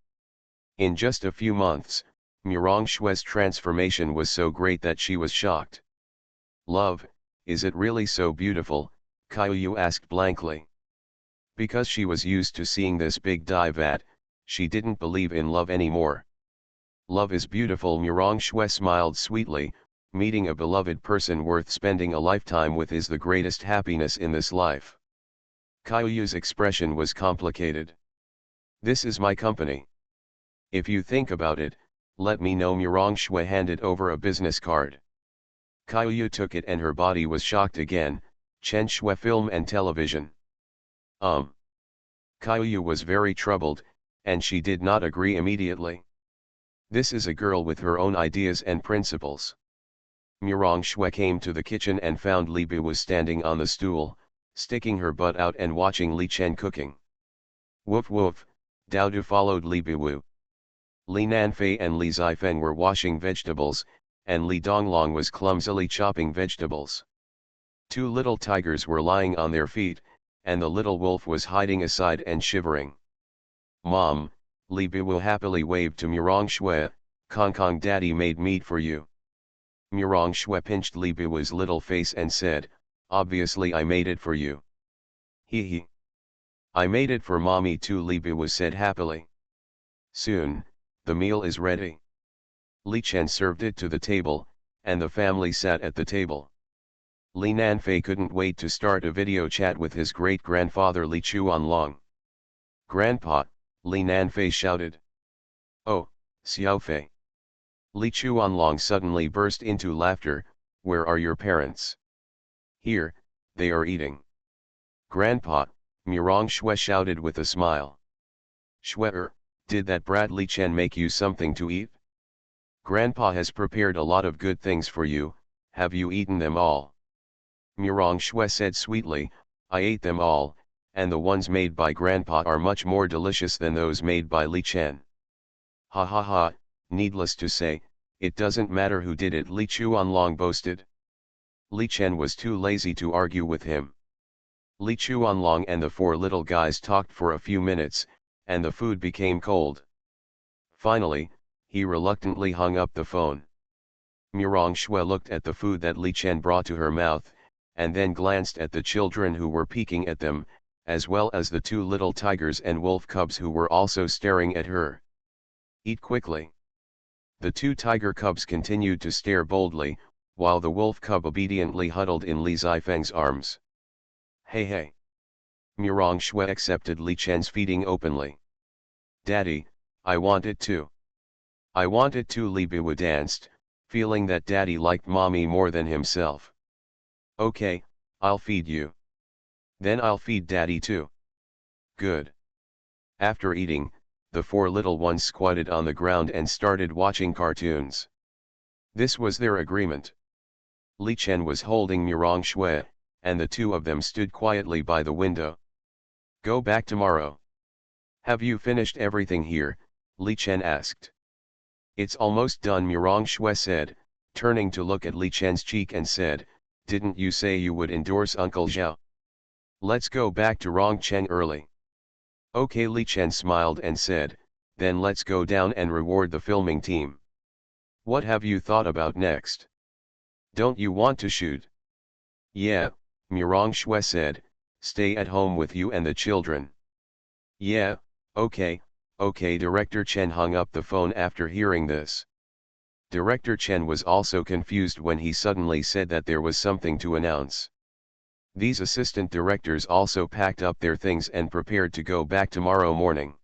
In just a few months, Murong Shwe's transformation was so great that she was shocked. Love, is it really so beautiful? Kaiyu asked blankly. Because she was used to seeing this big divat, she didn't believe in love anymore. Love is beautiful. Murong Shwe smiled sweetly. Meeting a beloved person worth spending a lifetime with is the greatest happiness in this life. Kaiyu's expression was complicated. This is my company. If you think about it, let me know. Murong Shwe handed over a business card. Kaiyu took it and her body was shocked again. Chen Shwe Film and Television. Kaiyu was very troubled, and she did not agree immediately. This is a girl with her own ideas and principles. Murong Shwe came to the kitchen and found Li Bu was standing on the stool, sticking her butt out and watching Li Chen cooking. Woof woof, Dao Du followed Li Bu. Li Nanfei and Li Zifeng were washing vegetables, and Li Donglong was clumsily chopping vegetables. 2 little tigers were lying on their feet, and the little wolf was hiding aside and shivering. Mom, Li Bu happily waved to Murong Shwe, Kong Kong Daddy made meat for you. Murong Shwe pinched Li Bu's little face and said, obviously I made it for you. Hee hee. I made it for mommy too, Li Bu said happily. Soon, the meal is ready. Li Chen served it to the table, and the family sat at the table. Li Nanfei couldn't wait to start a video chat with his great-grandfather Li Chuanlong. "Grandpa," Li Nanfei shouted. "Oh, Xiaofei." Li Chuanlong suddenly burst into laughter. "Where are your parents?" "Here, they are eating." "Grandpa," Murong Shui shouted with a smile. "Shui, did that brat Li Chen make you something to eat? Grandpa has prepared a lot of good things for you, have you eaten them all?" Murong Shui said sweetly, "I ate them all, and the ones made by Grandpa are much more delicious than those made by Li Chen." "Ha ha ha, needless to say, it doesn't matter who did it," Li Chuanlong boasted. Li Chen was too lazy to argue with him. Li Chuanlong and the four little guys talked for a few minutes, and the food became cold. Finally, he reluctantly hung up the phone. Murong Shui looked at the food that Li Chen brought to her mouth, and then glanced at the children who were peeking at them, as well as the two little tigers and wolf cubs who were also staring at her. "Eat quickly." The two tiger cubs continued to stare boldly, while the wolf cub obediently huddled in Li Zifeng's arms. "Hey hey." Murong Shui accepted Li Chen's feeding openly. "Daddy, I want it too." "I want it too," Li Biwu danced, feeling that Daddy liked Mommy more than himself. "Okay, I'll feed you. Then I'll feed Daddy too." "Good." After eating, the four little ones squatted on the ground and started watching cartoons. This was their agreement. Li Chen was holding Murong Shui, and the two of them stood quietly by the window. "Go back tomorrow." "Have you finished everything here?" Li Chen asked. "It's almost done," Murong Shui said, turning to look at Li Chen's cheek and said, "Didn't you say you would endorse Uncle Zhao? Let's go back to Rongcheng early." "Okay," Li Chen smiled and said, "then let's go down and reward the filming team." "What have you thought about next? Don't you want to shoot?" "Yeah," Murong Shui said, "stay at home with you and the children." "Yeah, okay, okay." Director Chen hung up the phone after hearing this. Director Chen was also confused when he suddenly said that there was something to announce. These assistant directors also packed up their things and prepared to go back tomorrow morning.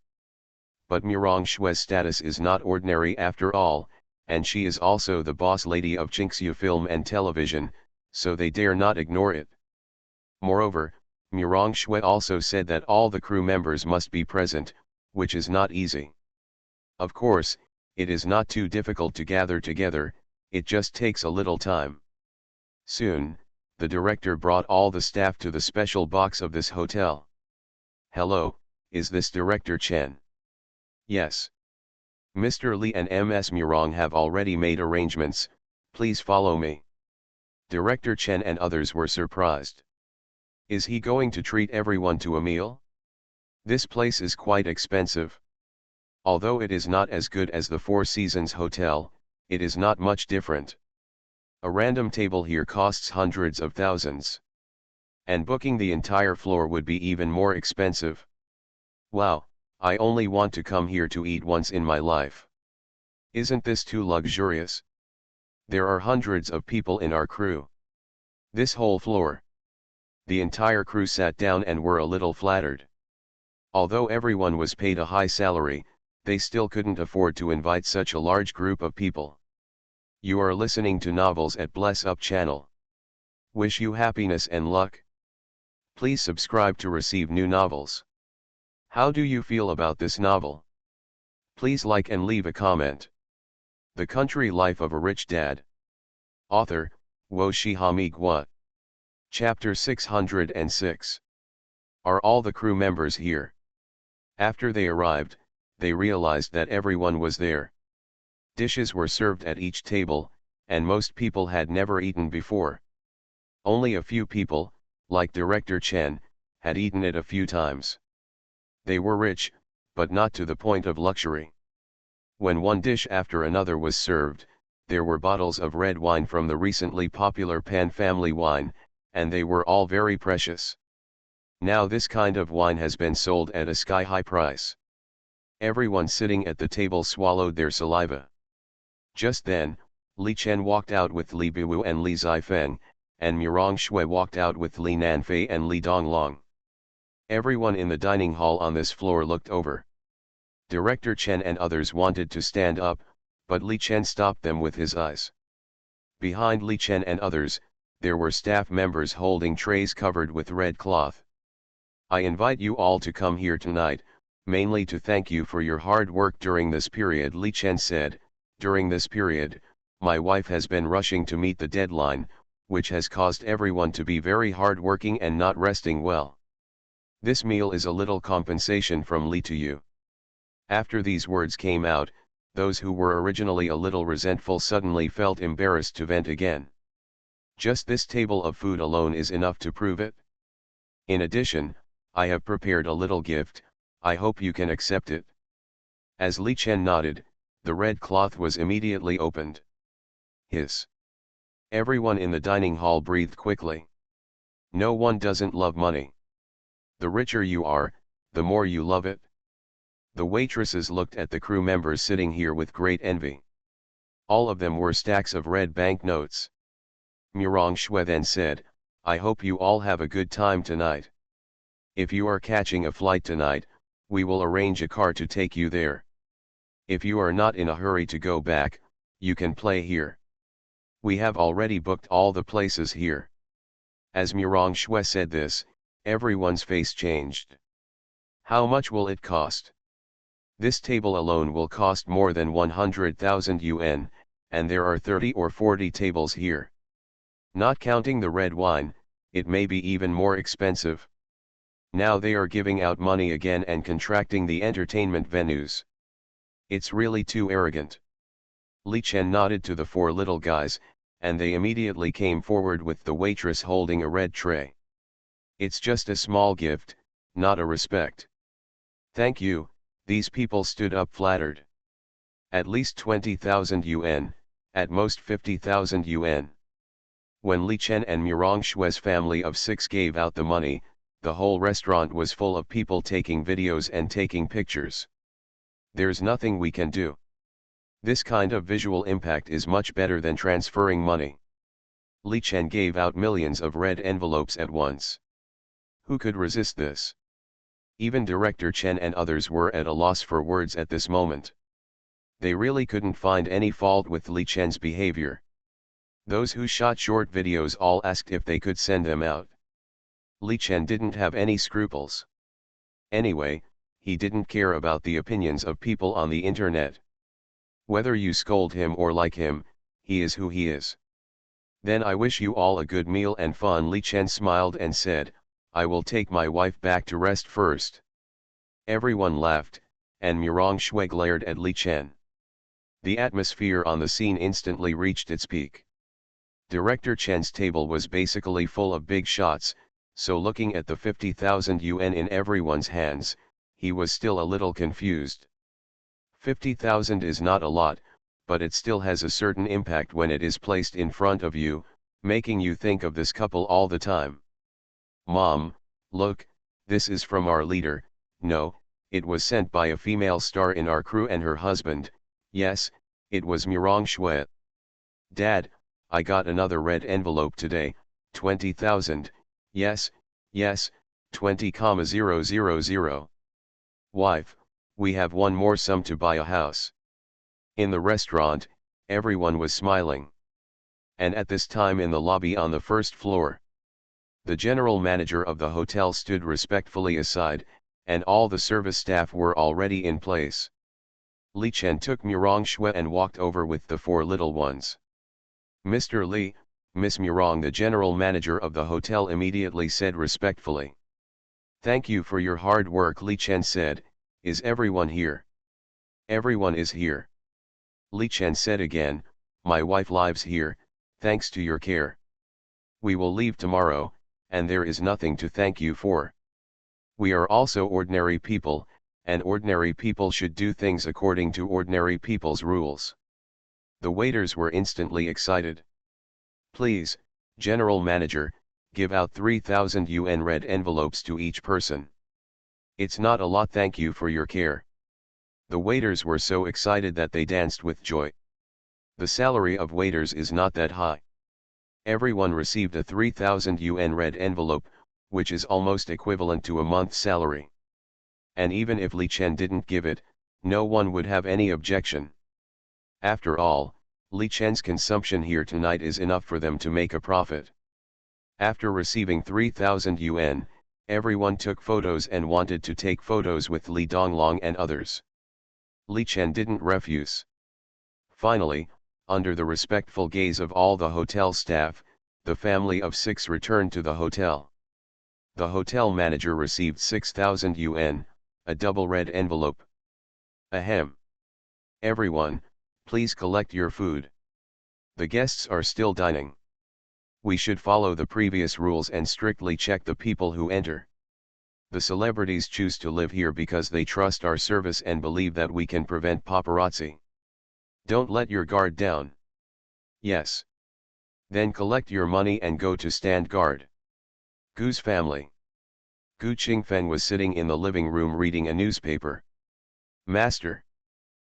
But Murong Shui's status is not ordinary after all, and she is also the boss lady of Qingxiu Film and Television, so they dare not ignore it. Moreover, Murong Shui also said that all the crew members must be present, which is not easy. Of course, it is not too difficult to gather together, it just takes a little time. Soon, the director brought all the staff to the special box of this hotel. "Hello, is this Director Chen?" "Yes. Mr. Li and Ms. Murong have already made arrangements, please follow me." Director Chen and others were surprised. Is he going to treat everyone to a meal? This place is quite expensive. Although it is not as good as the Four Seasons Hotel, it is not much different. A random table here costs hundreds of thousands. And booking the entire floor would be even more expensive. Wow, I only want to come here to eat once in my life. Isn't this too luxurious? There are hundreds of people in our crew. This whole floor. The entire crew sat down and were a little flattered. Although everyone was paid a high salary, they still couldn't afford to invite such a large group of people. You are listening to Novels at Bless Up channel. Wish you happiness and luck. Please subscribe to receive new novels. How do you feel about this novel? Please like and leave a comment. The Country Life of a Rich Dad. Author, Wo Shihami Gua. Chapter 606. Are all the crew members here? After they arrived, they realized that everyone was there. Dishes were served at each table, and most people had never eaten before. Only a few people, like Director Chen, had eaten it a few times. They were rich, but not to the point of luxury. When one dish after another was served, there were bottles of red wine from the recently popular Pan family wine, and they were all very precious. Now this kind of wine has been sold at a sky-high price. Everyone sitting at the table swallowed their saliva. Just then, Li Chen walked out with Li Biwu and Li Zifeng, and Murong Shui walked out with Li Nanfei and Li Donglong. Everyone in the dining hall on this floor looked over. Director Chen and others wanted to stand up, but Li Chen stopped them with his eyes. Behind Li Chen and others, there were staff members holding trays covered with red cloth. I invite you all to come here tonight, mainly to thank you for your hard work during this period, Li Chen said. During this period, my wife has been rushing to meet the deadline, which has caused everyone to be very hard-working and not resting well. This meal is a little compensation from Li to you. After these words came out, those who were originally a little resentful suddenly felt embarrassed to vent again. Just this table of food alone is enough to prove it. In addition, I have prepared a little gift, I hope you can accept it. As Li Chen nodded, the red cloth was immediately opened. Hiss. Everyone in the dining hall breathed quickly. No one doesn't love money. The richer you are, the more you love it. The waitresses looked at the crew members sitting here with great envy. All of them were stacks of red banknotes. Murong Shui then said, I hope you all have a good time tonight. If you are catching a flight tonight, we will arrange a car to take you there. If you are not in a hurry to go back, you can play here. We have already booked all the places here. As Murong Shui said this, everyone's face changed. How much will it cost? This table alone will cost more than 100,000 yuan, and there are 30 or 40 tables here. Not counting the red wine, it may be even more expensive. Now they are giving out money again and contracting the entertainment venues. It's really too arrogant. Li Chen nodded to the four little guys, and they immediately came forward with the waitress holding a red tray. It's just a small gift, not a respect. Thank you, these people stood up flattered. At least 20,000 yuan, at most 50,000 yuan. When Li Chen and Murong Shui's family of 6 gave out the money, the whole restaurant was full of people taking videos and taking pictures. There's nothing we can do. This kind of visual impact is much better than transferring money. Li Chen gave out millions of red envelopes at once. Who could resist this? Even Director Chen and others were at a loss for words at this moment. They really couldn't find any fault with Li Chen's behavior. Those who shot short videos all asked if they could send them out. Li Chen didn't have any scruples. Anyway, he didn't care about the opinions of people on the internet. Whether you scold him or like him, he is who he is. Then I wish you all a good meal and fun. Li Chen smiled and said, I will take my wife back to rest first. Everyone laughed, and Murong Shui glared at Li Chen. The atmosphere on the scene instantly reached its peak. Director Chen's table was basically full of big shots, so looking at the 50,000 yuan in everyone's hands, he was still a little confused. 50,000 is not a lot, but it still has a certain impact when it is placed in front of you, making you think of this couple all the time. Mom, look, this is from our leader. No, it was sent by a female star in our crew and her husband. Yes, it was Murong Shui. Dad, I got another red envelope today, 20,000, yes, 20,000. Wife, we have one more sum to buy a house. In the restaurant, everyone was smiling. And at this time in the lobby on the first floor, the general manager of the hotel stood respectfully aside, and all the service staff were already in place. Li Chen took Murong Shui and walked over with the 4 little ones. Mr. Li, Miss Murong, the general manager of the hotel immediately said respectfully. Thank you for your hard work. Li Chen said, is everyone here? Everyone is here. Li Chen said again, my wife lives here, thanks to your care. We will leave tomorrow, and there is nothing to thank you for. We are also ordinary people, and ordinary people should do things according to ordinary people's rules. The waiters were instantly excited. Please, General Manager, give out 3,000 yuan red envelopes to each person. It's not a lot, thank you for your care. The waiters were so excited that they danced with joy. The salary of waiters is not that high. Everyone received a 3,000 yuan red envelope, which is almost equivalent to a month's salary. And even if Li Chen didn't give it, no one would have any objection. After all, Li Chen's consumption here tonight is enough for them to make a profit. After receiving 3,000 yuan, everyone took photos and wanted to take photos with Li Donglong and others. Li Chen didn't refuse. Finally, under the respectful gaze of all the hotel staff, the family of 6 returned to the hotel. The hotel manager received 6,000 yuan, a double red envelope. Ahem. Everyone, please collect your food. The guests are still dining. We should follow the previous rules and strictly check the people who enter. The celebrities choose to live here because they trust our service and believe that we can prevent paparazzi. Don't let your guard down. Yes. Then collect your money and go to stand guard. Gu's family. Gu Qingfeng was sitting in the living room reading a newspaper. Master.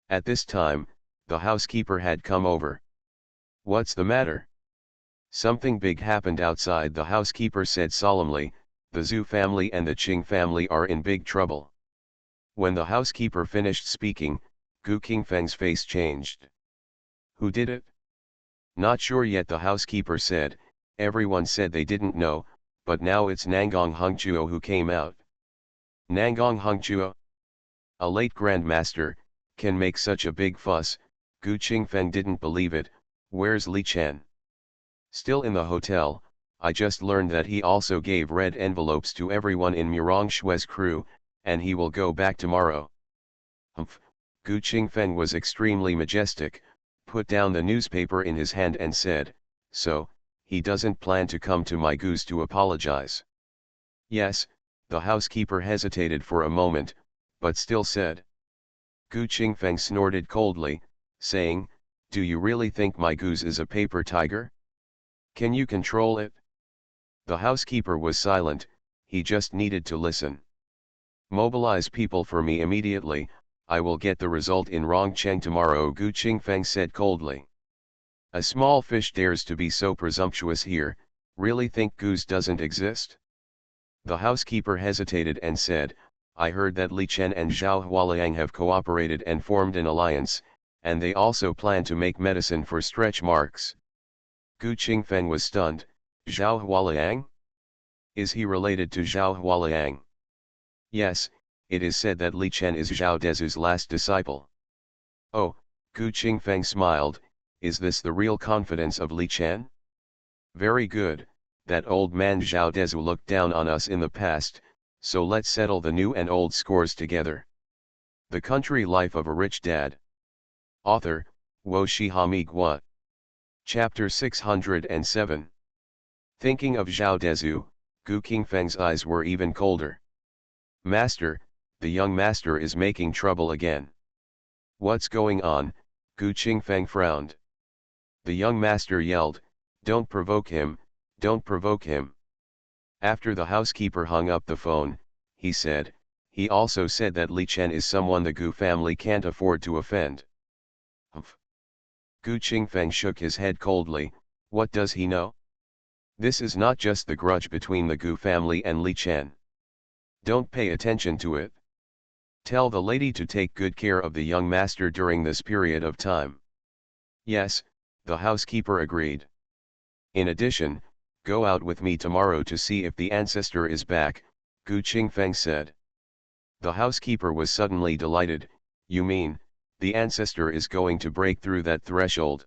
At this time, the housekeeper had come over. What's the matter? Something big happened outside, the housekeeper said solemnly. The Zhu family and the Qing family are in big trouble. When the housekeeper finished speaking, Gu Qingfeng's face changed. Who did it? Not sure yet, the housekeeper said. Everyone said they didn't know, but now it's Nangong Hongchuo who came out. Nangong Hongchuo? A late grandmaster, can make such a big fuss. Gu Qingfeng didn't believe it. Where's Li Chen? Still in the hotel. I just learned that he also gave red envelopes to everyone in Murong Shui's crew, and he will go back tomorrow. Humph. Gu Qingfeng was extremely majestic, put down the newspaper in his hand and said, so, he doesn't plan to come to my goose to apologize. Yes, the housekeeper hesitated for a moment, but still said. Gu Qingfeng snorted coldly, saying, do you really think my goose is a paper tiger? Can you control it? The housekeeper was silent, he just needed to listen. Mobilize people for me immediately, I will get the result in Rongcheng tomorrow, Gu Qingfeng said coldly. A small fish dares to be so presumptuous here, really think goose doesn't exist? The housekeeper hesitated and said, I heard that Li Chen and Zhao Hualiang have cooperated and formed an alliance, and they also plan to make medicine for stretch marks. Gu Qingfeng was stunned. Zhao Hualiang? Is he related to Zhao Hualiang? Yes, it is said that Li Chen is Zhao Dezu's last disciple. Oh, Gu Qingfeng smiled, is this the real confidence of Li Chen? Very good, that old man Zhao Dezu looked down on us in the past, so let's settle the new and old scores together. The Country Life of a Rich Dad. Author, Wo Shihami Gua. Chapter 607. Thinking of Zhao Dezu, Gu Qingfeng's eyes were even colder. Master, the young master is making trouble again. What's going on? Gu Qingfeng frowned. The young master yelled, don't provoke him, don't provoke him. After the housekeeper hung up the phone, he said, he also said that Li Chen is someone the Gu family can't afford to offend. Humph. Gu Qingfeng shook his head coldly, what does he know? This is not just the grudge between the Gu family and Li Chen. Don't pay attention to it. Tell the lady to take good care of the young master during this period of time. Yes, the housekeeper agreed. In addition, go out with me tomorrow to see if the ancestor is back, Gu Qingfeng said. The housekeeper was suddenly delighted, you mean, the ancestor is going to break through that threshold?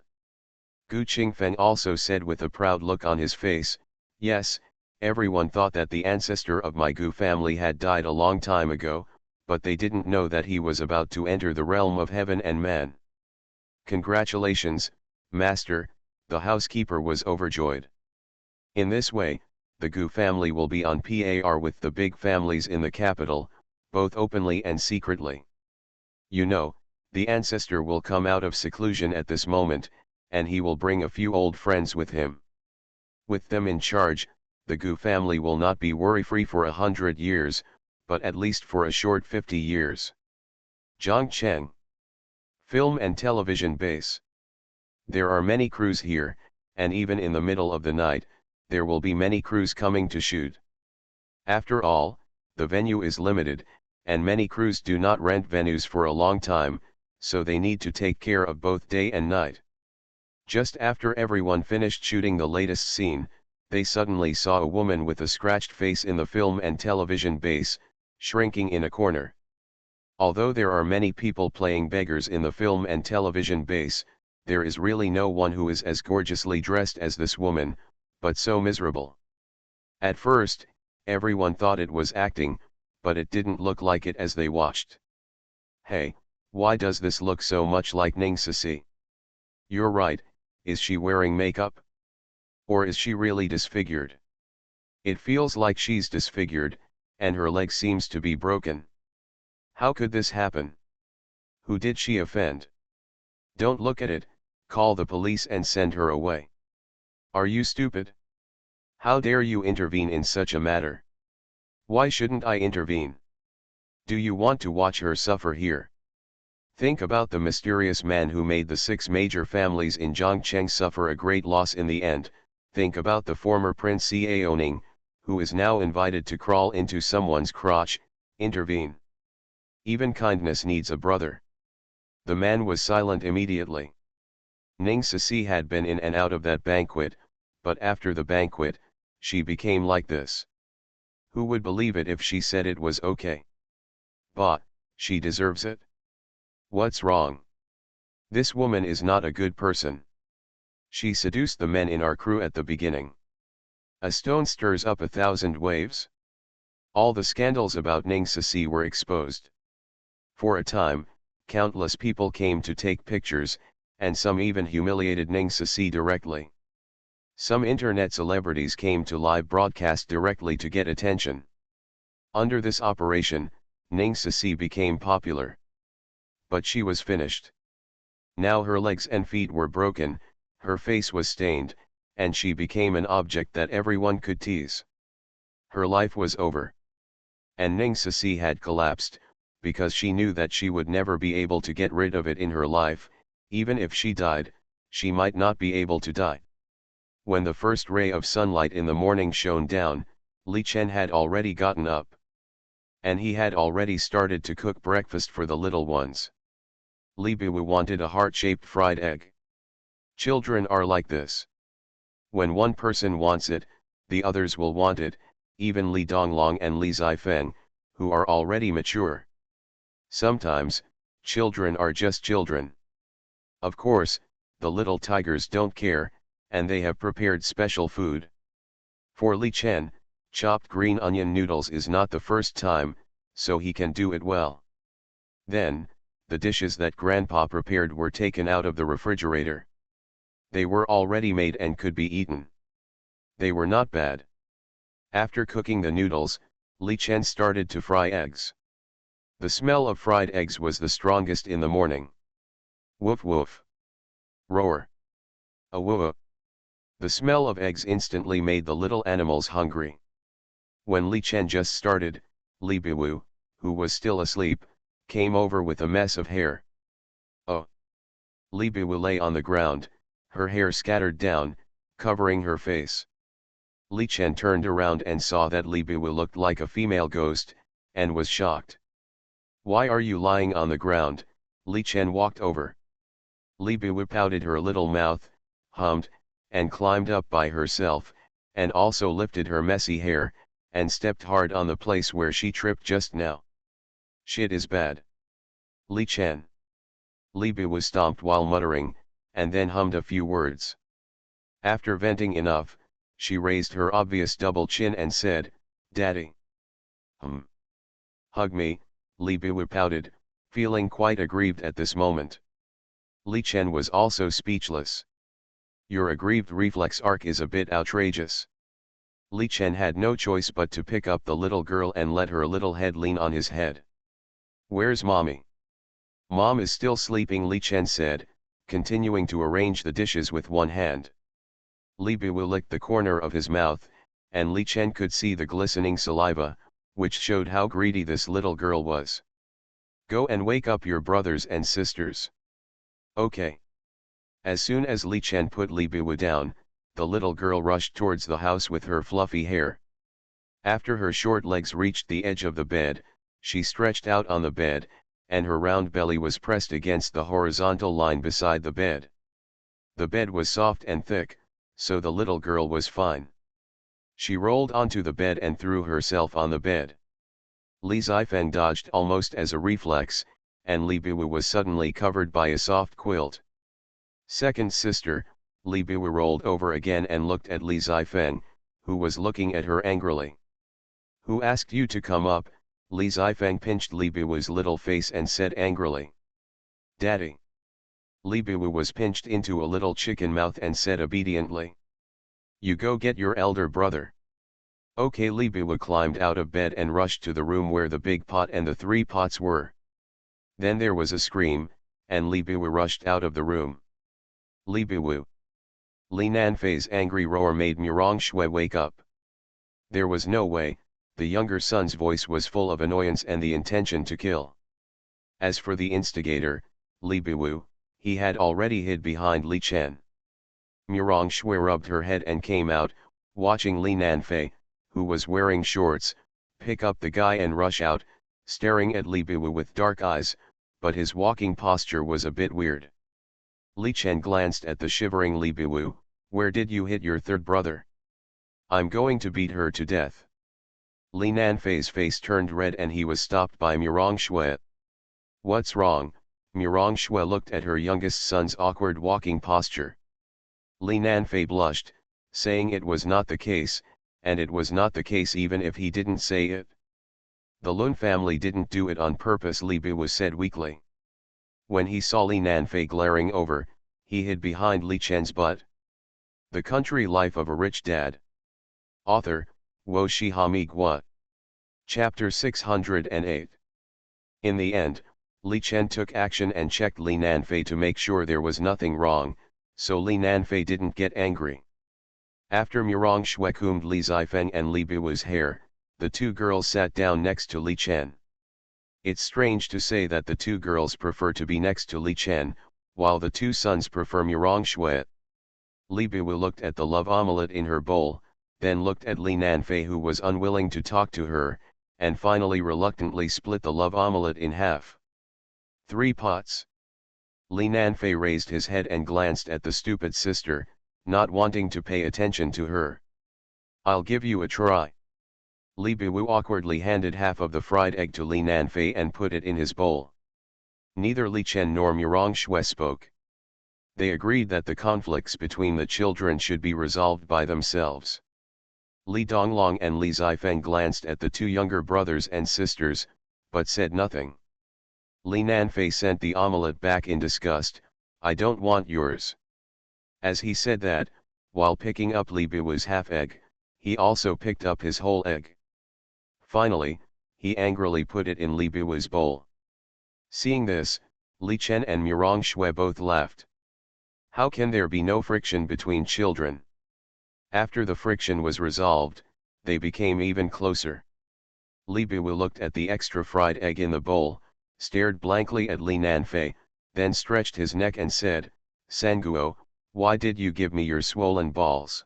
Gu Qingfeng also said with a proud look on his face, yes, everyone thought that the ancestor of my Gu family had died a long time ago, but they didn't know that he was about to enter the realm of heaven and man. Congratulations, master, the housekeeper was overjoyed. In this way, the Gu family will be on par with the big families in the capital, both openly and secretly. You know, the ancestor will come out of seclusion at this moment, and he will bring a few old friends with him. With them in charge, the Gu family will not be worry-free for 100 years, but at least for a short 50 years. Zhang Cheng. Film and Television Base. There are many crews here, and even in the middle of the night, there will be many crews coming to shoot. After all, the venue is limited, and many crews do not rent venues for a long time, so they need to take care of both day and night. Just after everyone finished shooting the latest scene, they suddenly saw a woman with a scratched face in the film and television base, shrinking in a corner. Although there are many people playing beggars in the film and television base, there is really no one who is as gorgeously dressed as this woman, but so miserable. At first, everyone thought it was acting, but it didn't look like it as they watched. Hey, why does this look so much like Ning Sisi? You're right, is she wearing makeup? Or is she really disfigured? It feels like she's disfigured, and her leg seems to be broken. How could this happen? Who did she offend? Don't look at it, call the police and send her away. Are you stupid? How dare you intervene in such a matter? Why shouldn't I intervene? Do you want to watch her suffer here? Think about the mysterious man who made the 6 major families in Zhongcheng suffer a great loss in the end. Think about the former Prince Xiaoning, who is now invited to crawl into someone's crotch. Intervene. Even kindness needs a brother. The man was silent immediately. Ning Sisi had been in and out of that banquet, but after the banquet, she became like this. Who would believe it if she said it was okay? But, she deserves it. What's wrong? This woman is not a good person. She seduced the men in our crew at the beginning. A stone stirs up 1,000 waves. All the scandals about Ning Sisi were exposed. For a time, countless people came to take pictures, and some even humiliated Ning Sisi directly. Some internet celebrities came to live broadcast directly to get attention. Under this operation, Ning Sisi became popular. But she was finished. Now her legs and feet were broken, her face was stained, and she became an object that everyone could tease. Her life was over. And Ning Sisi had collapsed, because she knew that she would never be able to get rid of it in her life. Even if she died, she might not be able to die. When the first ray of sunlight in the morning shone down, Li Chen had already gotten up. And he had already started to cook breakfast for the little ones. Li Biwu wanted a heart-shaped fried egg. Children are like this. When one person wants it, the others will want it, even Li Donglong and Li Zifeng, who are already mature. Sometimes, children are just children. Of course, the little tigers don't care, and they have prepared special food. For Li Chen, chopped green onion noodles is not the first time, so he can do it well. Then, the dishes that Grandpa prepared were taken out of the refrigerator. They were already made and could be eaten. They were not bad. After cooking the noodles, Li Chen started to fry eggs. The smell of fried eggs was the strongest in the morning. Woof woof. Roar. Awoo. The smell of eggs instantly made the little animals hungry. When Li Chen just started, Li Biwu, who was still asleep, came over with a mess of hair. Oh! Li Biwu lay on the ground, her hair scattered down, covering her face. Li Chen turned around and saw that Li Biwu looked like a female ghost, and was shocked. Why are you lying on the ground? Li Chen walked over. Li Biwu pouted her little mouth, hummed, and climbed up by herself, and also lifted her messy hair, and stepped hard on the place where she tripped just now. Shit is bad. Li Chen. Li Biwu stomped while muttering, and then hummed a few words. After venting enough, she raised her obvious double chin and said, Daddy. Hug me, Li Biwu pouted, feeling quite aggrieved at this moment. Li Chen was also speechless. Your aggrieved reflex arc is a bit outrageous. Li Chen had no choice but to pick up the little girl and let her little head lean on his head. Where's mommy? Mom is still sleeping, Li Chen said, continuing to arrange the dishes with one hand. Li Biwu licked the corner of his mouth, and Li Chen could see the glistening saliva, which showed how greedy this little girl was. Go and wake up your brothers and sisters. Okay. As soon as Li Chen put Li Biwu down, the little girl rushed towards the house with her fluffy hair. After her short legs reached the edge of the bed, she stretched out on the bed, and her round belly was pressed against the horizontal line beside the bed. The bed was soft and thick, so the little girl was fine. She rolled onto the bed and threw herself on the bed. Li Zifeng dodged almost as a reflex, and Li Biwu was suddenly covered by a soft quilt. Second sister, Li Biwu rolled over again and looked at Li Zifeng, who was looking at her angrily. "Who asked you to come up?" Li Zifeng pinched Li Biwu's little face and said angrily. "Daddy." Li Biwu was pinched into a little chicken mouth and said obediently. "You go get your elder brother." Okay. Li Biwu climbed out of bed and rushed to the room where the big pot and the 3 pots were. Then there was a scream, and Li Biwu rushed out of the room. "Li Biwu!" Li Nanfei's angry roar made Murong Shui wake up. There was no way. The younger son's voice was full of annoyance and the intention to kill. As for the instigator, Li Biwu, he had already hid behind Li Chen. Murong Shui rubbed her head and came out, watching Li Nanfei, who was wearing shorts, pick up the guy and rush out, staring at Li Biwu with dark eyes, but his walking posture was a bit weird. Li Chen glanced at the shivering Li Biwu. "Where did you hit your third brother? I'm going to beat her to death." Li Nanfei's face turned red and he was stopped by Murong Shui. "What's wrong?" Murong Shui looked at her youngest son's awkward walking posture. Li Nanfei blushed, saying it was not the case, and it was not the case even if he didn't say it. "The Lun family didn't do it on purpose," Li Biwu said weakly. When he saw Li Nanfei glaring over, he hid behind Li Chen's butt. The Country Life of a Rich Dad. Author, Wo Shihami Gua. Chapter 608. In the end, Li Chen took action and checked Li Nanfei to make sure there was nothing wrong, so Li Nanfei didn't get angry. After Murong Shui combed Li Zifeng and Li Biwu's hair, the 2 girls sat down next to Li Chen. It's strange to say that the 2 girls prefer to be next to Li Chen, while the 2 sons prefer Murong Shui. Li Biwu looked at the love omelette in her bowl, then looked at Li Nanfei who was unwilling to talk to her, and finally reluctantly split the love omelette in half. 3 pots. Li Nanfei raised his head and glanced at the stupid sister, not wanting to pay attention to her. "I'll give you a try." Li Biwu awkwardly handed half of the fried egg to Li Nanfei and put it in his bowl. Neither Li Chen nor Murong Shui spoke. They agreed that the conflicts between the children should be resolved by themselves. Li Donglong and Li Zifeng glanced at the 2 younger brothers and sisters, but said nothing. Li Nanfei sent the omelette back in disgust. "I don't want yours." As he said that, while picking up Li Biwu's half egg, he also picked up his whole egg. Finally, he angrily put it in Li Biwu's bowl. Seeing this, Li Chen and Murong Shui both laughed. How can there be no friction between children? After the friction was resolved, they became even closer. Li Biwu looked at the extra fried egg in the bowl, stared blankly at Li Nanfei, then stretched his neck and said, "Sanguo, why did you give me your swollen balls?"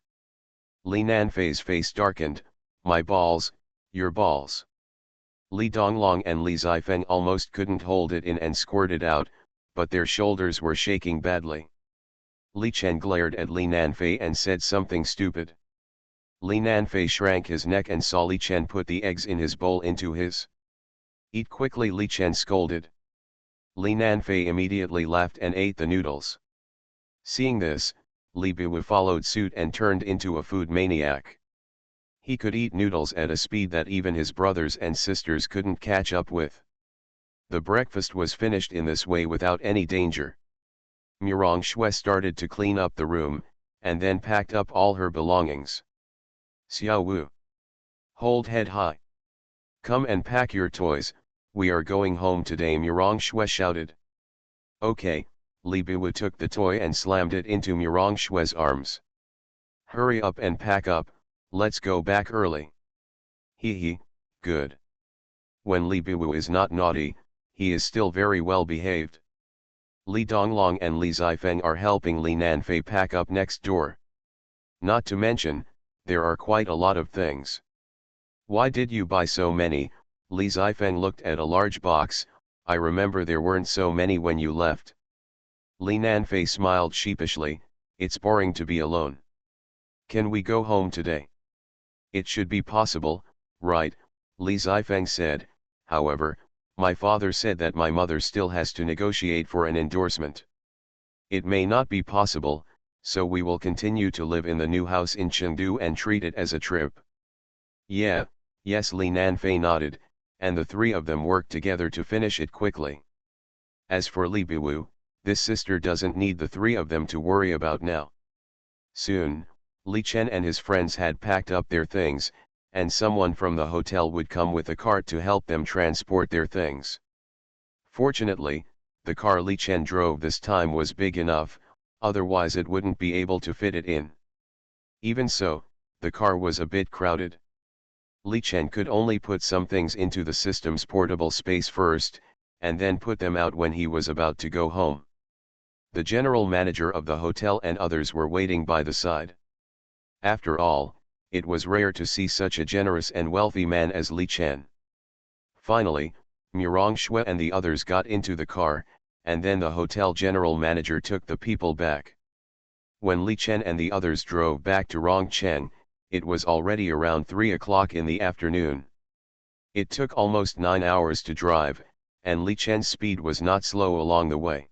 Li Nanfei's face darkened. "My balls, your balls." Li Donglong and Li Zifeng almost couldn't hold it in and squirted out, but their shoulders were shaking badly. Li Chen glared at Li Nanfei and said something stupid. Li Nanfei shrank his neck and saw Li Chen put the eggs in his bowl into his. "Eat quickly," Li Chen scolded. Li Nanfei immediately laughed and ate the noodles. Seeing this, Li Biwu followed suit and turned into a food maniac. He could eat noodles at a speed that even his brothers and sisters couldn't catch up with. The breakfast was finished in this way without any danger. Murong Shui started to clean up the room, and then packed up all her belongings. "Xiao Wu! Hold head high! Come and pack your toys, we are going home today," Murong Shui shouted. "Okay." Li Biwu took the toy and slammed it into Murong Shui's arms. "Hurry up and pack up, let's go back early." "Hee, good." When Li Biwu is not naughty, he is still very well behaved. Li Donglong and Li Zifeng are helping Li Nanfei pack up next door. Not to mention, there are quite a lot of things. Why did you buy so many? Li Zifeng looked at a large box. I remember there weren't so many when you left. Li Nanfei smiled sheepishly. It's boring to be alone. Can we go home today? It should be possible, right? Li Zifeng said. However, my father said that my mother still has to negotiate for an endorsement. It may not be possible, so we will continue to live in the new house in Chengdu and treat it as a trip. Yeah, yes, Li Nanfei nodded, and the three of them worked together to finish it quickly. As for Li Biwu, this sister doesn't need the three of them to worry about now. Soon, Li Chen and his friends had packed up their things, and someone from the hotel would come with a cart to help them transport their things. Fortunately, the car Li Chen drove this time was big enough, otherwise it wouldn't be able to fit it in. Even so, the car was a bit crowded. Li Chen could only put some things into the system's portable space first, and then put them out when he was about to go home. The general manager of the hotel and others were waiting by the side. After all, it was rare to see such a generous and wealthy man as Li Chen. Finally, Murong Shui and the others got into the car, and then the hotel general manager took the people back. When Li Chen and the others drove back to Rongcheng, it was already around 3 o'clock in the afternoon. It took almost 9 hours to drive, and Li Chen's speed was not slow along the way.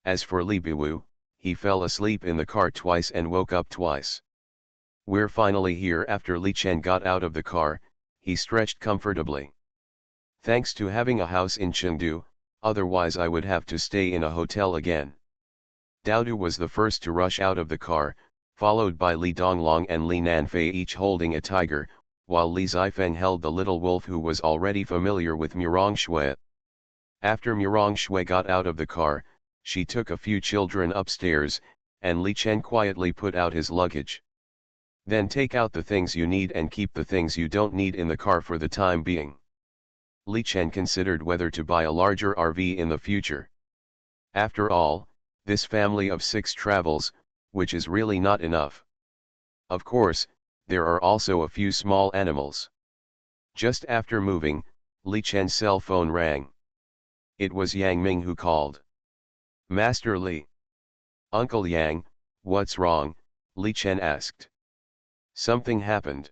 As for Li Biwu, he fell asleep in the car twice and woke up twice. We're finally here. After Li Chen got out of the car, he stretched comfortably. Thanks to having a house in Chengdu, otherwise I would have to stay in a hotel again. Daodu was the first to rush out of the car, followed by Li Donglong and Li Nanfei, each holding a tiger, while Li Zifeng held the little wolf who was already familiar with Murong Shui. After Murong Shui got out of the car, she took a few children upstairs, and Li Chen quietly put out his luggage. Then take out the things you need and keep the things you don't need in the car for the time being. Li Chen considered whether to buy a larger RV in the future. After all, this family of 6 travels, which is really not enough. Of course, there are also a few small animals. Just after moving, Li Chen's cell phone rang. It was Yang Ming who called. Master Li. Uncle Yang, what's wrong? Li Chen asked. Something happened.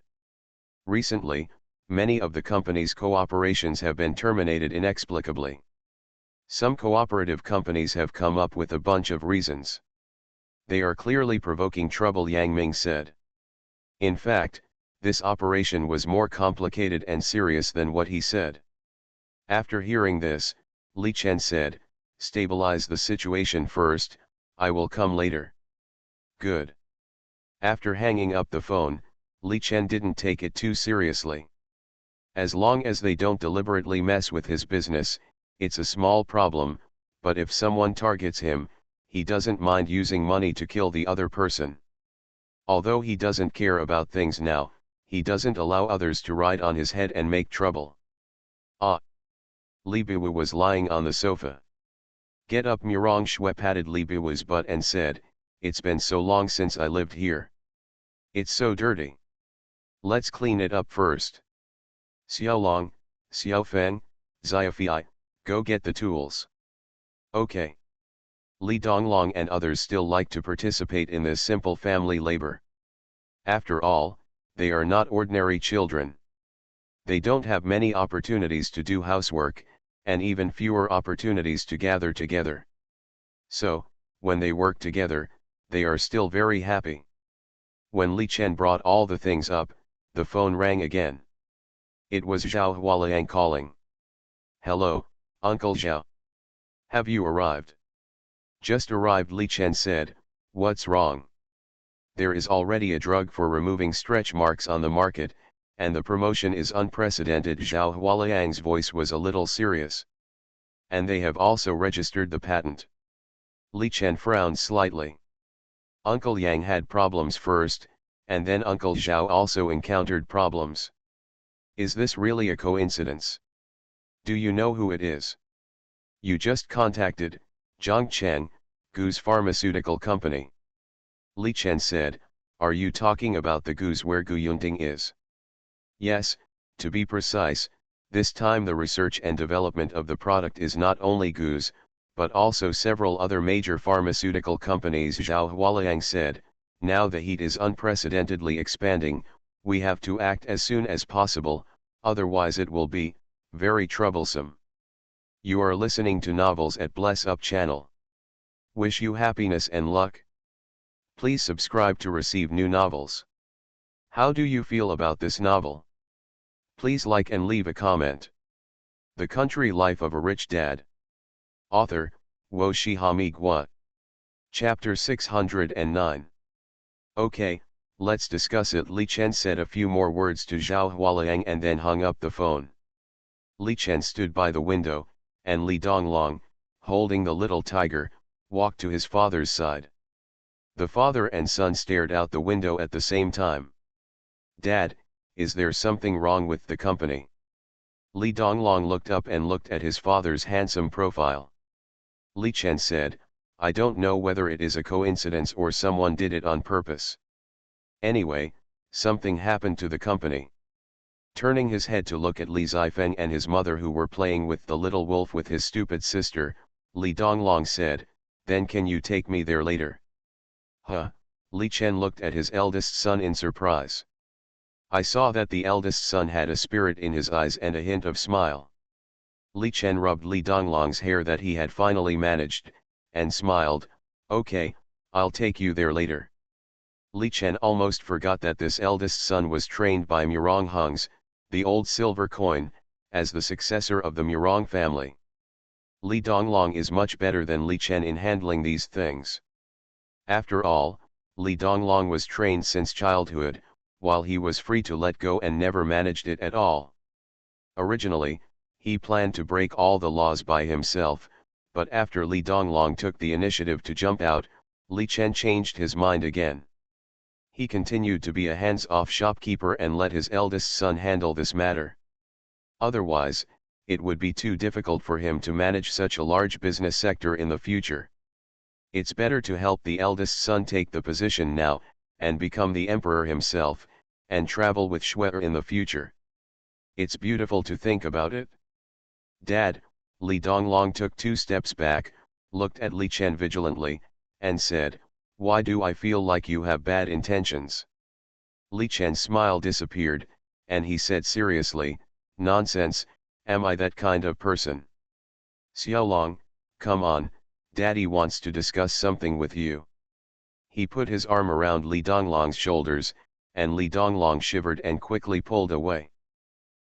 Recently, many of the company's cooperations have been terminated inexplicably. Some cooperative companies have come up with a bunch of reasons. They are clearly provoking trouble, Yang Ming said. In fact, this operation was more complicated and serious than what he said. After hearing this, Li Chen said, stabilize the situation first, I will come later. Good. After hanging up the phone, Li Chen didn't take it too seriously. As long as they don't deliberately mess with his business, it's a small problem, but if someone targets him, he doesn't mind using money to kill the other person. Although he doesn't care about things now, he doesn't allow others to ride on his head and make trouble. Ah! Li Biwu was lying on the sofa. Get up! Murong Shui patted Li Biwu's butt and said, it's been so long since I lived here. It's so dirty. Let's clean it up first. Xiaolong, Xiaofeng, Xiaofei, go get the tools. Okay. Li Donglong and others still like to participate in this simple family labor. After all, they are not ordinary children. They don't have many opportunities to do housework, and even fewer opportunities to gather together. So, when they work together, they are still very happy. When Li Chen brought all the things up, the phone rang again. It was Zhao Hualiang calling. Hello, Uncle Zhao. Have you arrived? Just arrived, Li Chen said. What's wrong? There is already a drug for removing stretch marks on the market, and the promotion is unprecedented. Zhao Hualiang's voice was a little serious. And they have also registered the patent. Li Chen frowned slightly. Uncle Yang had problems first, and then Uncle Zhao also encountered problems. Is this really a coincidence? Do you know who it is? You just contacted Zhangcheng, Gu's pharmaceutical company. Li Chen said, Are you talking about the goose where Guyunting is? Yes, to be precise, this time the research and development of the product is not only goose, but also several other major pharmaceutical companies. Zhao Hualiang said. Now the heat is unprecedentedly expanding, we have to act as soon as possible, otherwise it will be very troublesome. You are listening to Novels at Bless Up channel. Wish you happiness and luck. Please subscribe to receive new novels. How do you feel about this novel? Please like and leave a comment. The Country Life of a Rich Dad. Author, Wo Shihami Gua. Chapter 609. Okay, let's discuss it. Li Chen said a few more words to Zhao Hualiang and then hung up the phone. Li Chen stood by the window, and Li Donglong, holding the little tiger, walked to his father's side. The father and son stared out the window at the same time. Dad, is there something wrong with the company? Li Donglong looked up and looked at his father's handsome profile. Li Chen said, I don't know whether it is a coincidence or someone did it on purpose. Anyway, something happened to the company. Turning his head to look at Li Zifeng and his mother who were playing with the little wolf with his stupid sister, Li Donglong said, then can you take me there later? Huh? Li Chen looked at his eldest son in surprise. I saw that the eldest son had a spirit in his eyes and a hint of smile. Li Chen rubbed Li Donglong's hair that he had finally managed, and smiled, okay, I'll take you there later. Li Chen almost forgot that this eldest son was trained by Murong Hungs, the old silver coin, as the successor of the Murong family. Li Donglong is much better than Li Chen in handling these things. After all, Li Donglong was trained since childhood, while he was free to let go and never managed it at all. Originally, he planned to break all the laws by himself, but after Li Donglong took the initiative to jump out, Li Chen changed his mind again. He continued to be a hands-off shopkeeper and let his eldest son handle this matter. Otherwise, it would be too difficult for him to manage such a large business sector in the future. It's better to help the eldest son take the position now, and become the emperor himself, and travel with Shuer in the future. It's beautiful to think about it. Dad, Li Donglong took 2 steps back, looked at Li Chen vigilantly, and said, why do I feel like you have bad intentions? Li Chen's smile disappeared, and he said seriously, nonsense, am I that kind of person? Xiaolong, come on, Daddy wants to discuss something with you. He put his arm around Li Donglong's shoulders, and Li Donglong shivered and quickly pulled away.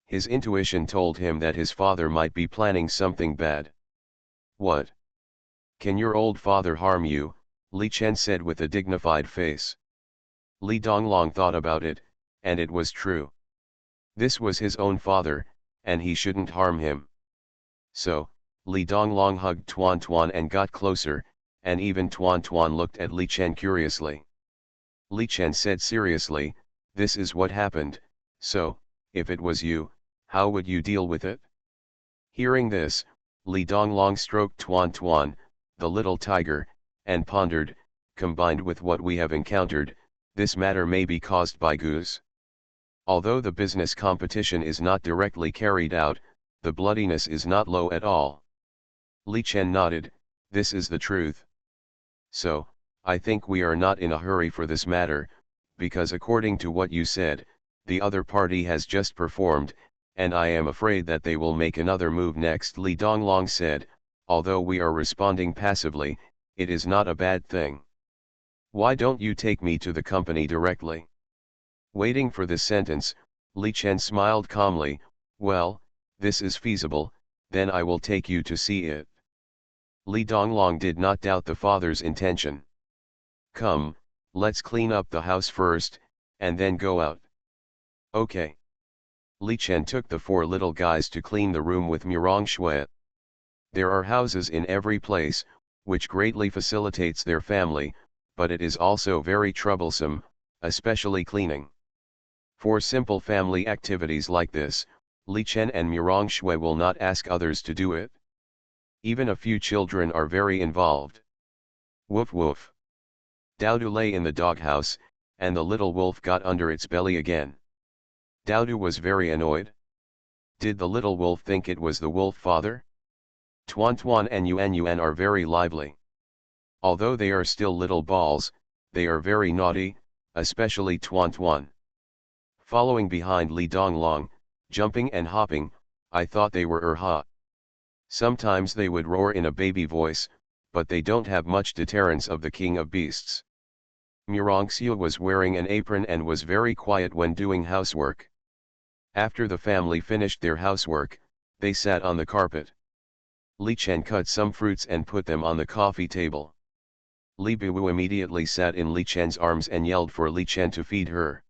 His intuition told him that his father might be planning something bad. What? Can your old father harm you? Li Chen said with a dignified face. Li Donglong thought about it, and it was true. This was his own father, and he shouldn't harm him. So, Li Donglong hugged Tuan Tuan and got closer, and even Tuan Tuan looked at Li Chen curiously. Li Chen said seriously, this is what happened, so, if it was you, how would you deal with it? Hearing this, Li Donglong stroked Tuan Tuan, the little tiger, and pondered, combined with what we have encountered, this matter may be caused by goose. Although the business competition is not directly carried out, the bloodiness is not low at all. Li Chen nodded, this is the truth. So, I think we are not in a hurry for this matter, because according to what you said, the other party has just performed, and I am afraid that they will make another move next. Li Donglong said, although we are responding passively, it is not a bad thing. Why don't you take me to the company directly? Waiting for this sentence, Li Chen smiled calmly, well, this is feasible, then I will take you to see it. Li Donglong did not doubt the father's intention. Come, let's clean up the house first, and then go out. Okay. Li Chen took the 4 little guys to clean the room with Murong Shui. There are houses in every place, which greatly facilitates their family, but it is also very troublesome, especially cleaning. For simple family activities like this, Li Chen and Murong Shui will not ask others to do it. Even a few children are very involved. Woof woof. Dao Du lay in the doghouse, and the little wolf got under its belly again. Dowdu was very annoyed. Did the little wolf think it was the wolf father? Tuan Tuan and Yuan Yuan are very lively. Although they are still little balls, they are very naughty, especially Tuan Tuan. Following behind Li Donglong, jumping and hopping, I thought they were Erha. Sometimes they would roar in a baby voice, but they don't have much deterrence of the king of beasts. Murongxiu was wearing an apron and was very quiet when doing housework. After the family finished their housework, they sat on the carpet. Li Chen cut some fruits and put them on the coffee table. Li Biwu immediately sat in Li Chen's arms and yelled for Li Chen to feed her.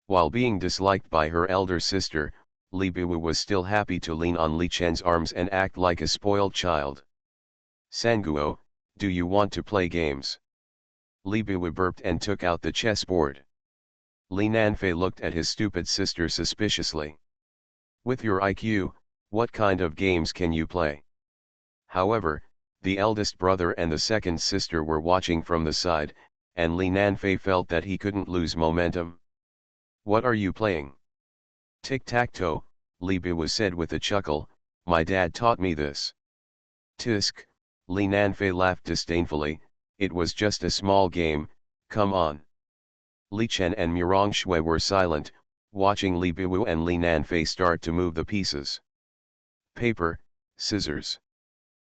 While being disliked by her elder sister, Li Biwu was still happy to lean on Li Chen's arms and act like a spoiled child. Sanguo, do you want to play games? Li Biwu burped and took out the chessboard. Li Nanfei looked at his stupid sister suspiciously. With your IQ, what kind of games can you play? However, the eldest brother and the second sister were watching from the side, and Li Nanfei felt that he couldn't lose momentum. What are you playing? Tic-tac-toe, Li Biwu said with a chuckle, my dad taught me this. Tisk, Li Nanfei laughed disdainfully, it was just a small game, come on. Li Chen and Murongxue were silent, watching Li Biwu and Li Nanfei start to move the pieces. Paper, scissors.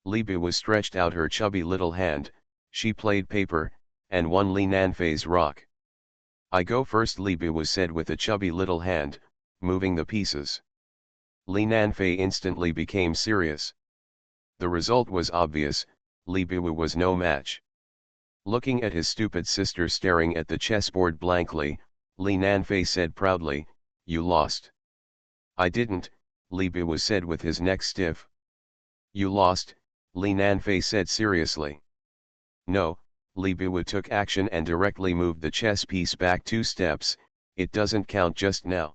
Li Biwu stretched out her chubby little hand, she played paper, and won Li Nanfei's rock. I go first, Li Biwu said with a chubby little hand, moving the pieces. Li Nanfei instantly became serious. The result was obvious, Li Biwu was no match. Looking at his stupid sister staring at the chessboard blankly, Li Nanfei said proudly, you lost. I didn't, Li Biwu said with his neck stiff. You lost, Li Nanfei said seriously. No, Li Biwu took action and directly moved the chess piece back 2 steps, it doesn't count just now.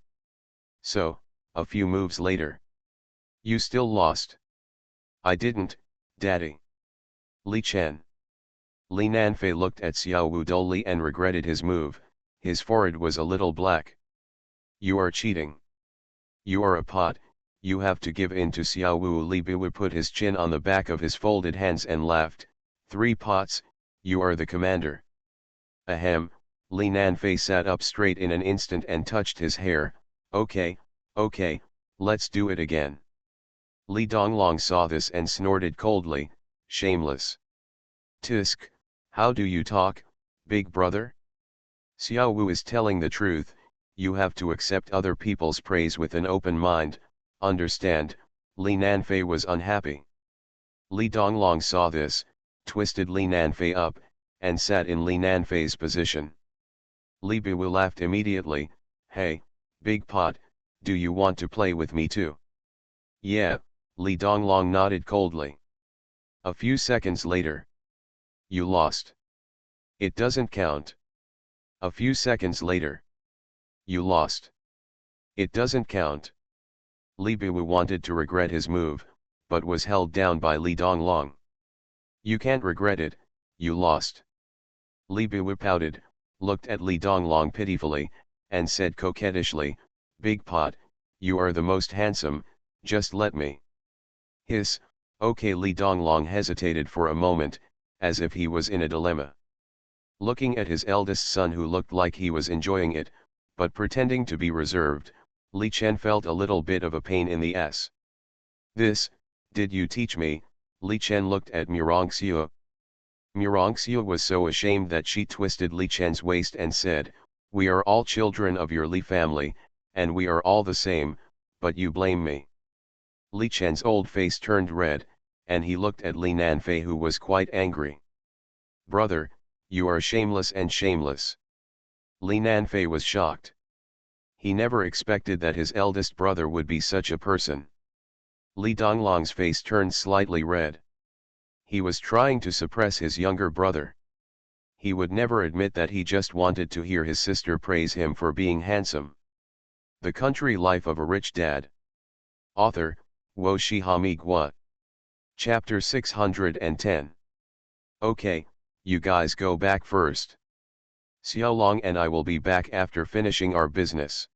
So, a few moves later. You still lost. I didn't, Daddy. Li Chen. Li Nanfei looked at Xiao Wu dully and regretted his move, his forehead was a little black. You are cheating. You are a pot, you have to give in to Xiao Wu. Li Biwu put his chin on the back of his folded hands and laughed, 3 pots, you are the commander. Ahem, Li Nanfei sat up straight in an instant and touched his hair, okay, let's do it again. Li Donglong saw this and snorted coldly, shameless. Tisk, how do you talk, big brother? Xiao Wu is telling the truth, you have to accept other people's praise with an open mind, understand, Li Nanfei was unhappy. Li Donglong saw this, twisted Li Nanfei up, and sat in Li Nanfei's position. Li Biwu laughed immediately, hey, big pot, do you want to play with me too? Yeah, Li Donglong nodded coldly. A few seconds later. You lost. It doesn't count. A few seconds later. You lost. It doesn't count. Li Biwu wanted to regret his move, but was held down by Li Donglong. You can't regret it, you lost. Li Biwu pouted, looked at Li Donglong pitifully, and said coquettishly, big pot, you are the most handsome, just let me. Hiss, okay. Li Donglong hesitated for a moment, as if he was in a dilemma. Looking at his eldest son who looked like he was enjoying it, but pretending to be reserved, Li Chen felt a little bit of a pain in the ass. This, did you teach me? Li Chen looked at Murongxiu. Murongxiu was so ashamed that she twisted Li Chen's waist and said, we are all children of your Li family, and we are all the same, but you blame me. Li Chen's old face turned red, and he looked at Li Nanfei who was quite angry. Brother, you are shameless and shameless. Li Nanfei was shocked. He never expected that his eldest brother would be such a person. Li Donglong's face turned slightly red. He was trying to suppress his younger brother. He would never admit that he just wanted to hear his sister praise him for being handsome. The Country Life of a Rich Dad. Author, Wo Shihami Gua. Chapter 610. Okay, you guys go back first. Xiao Long and I will be back after finishing our business.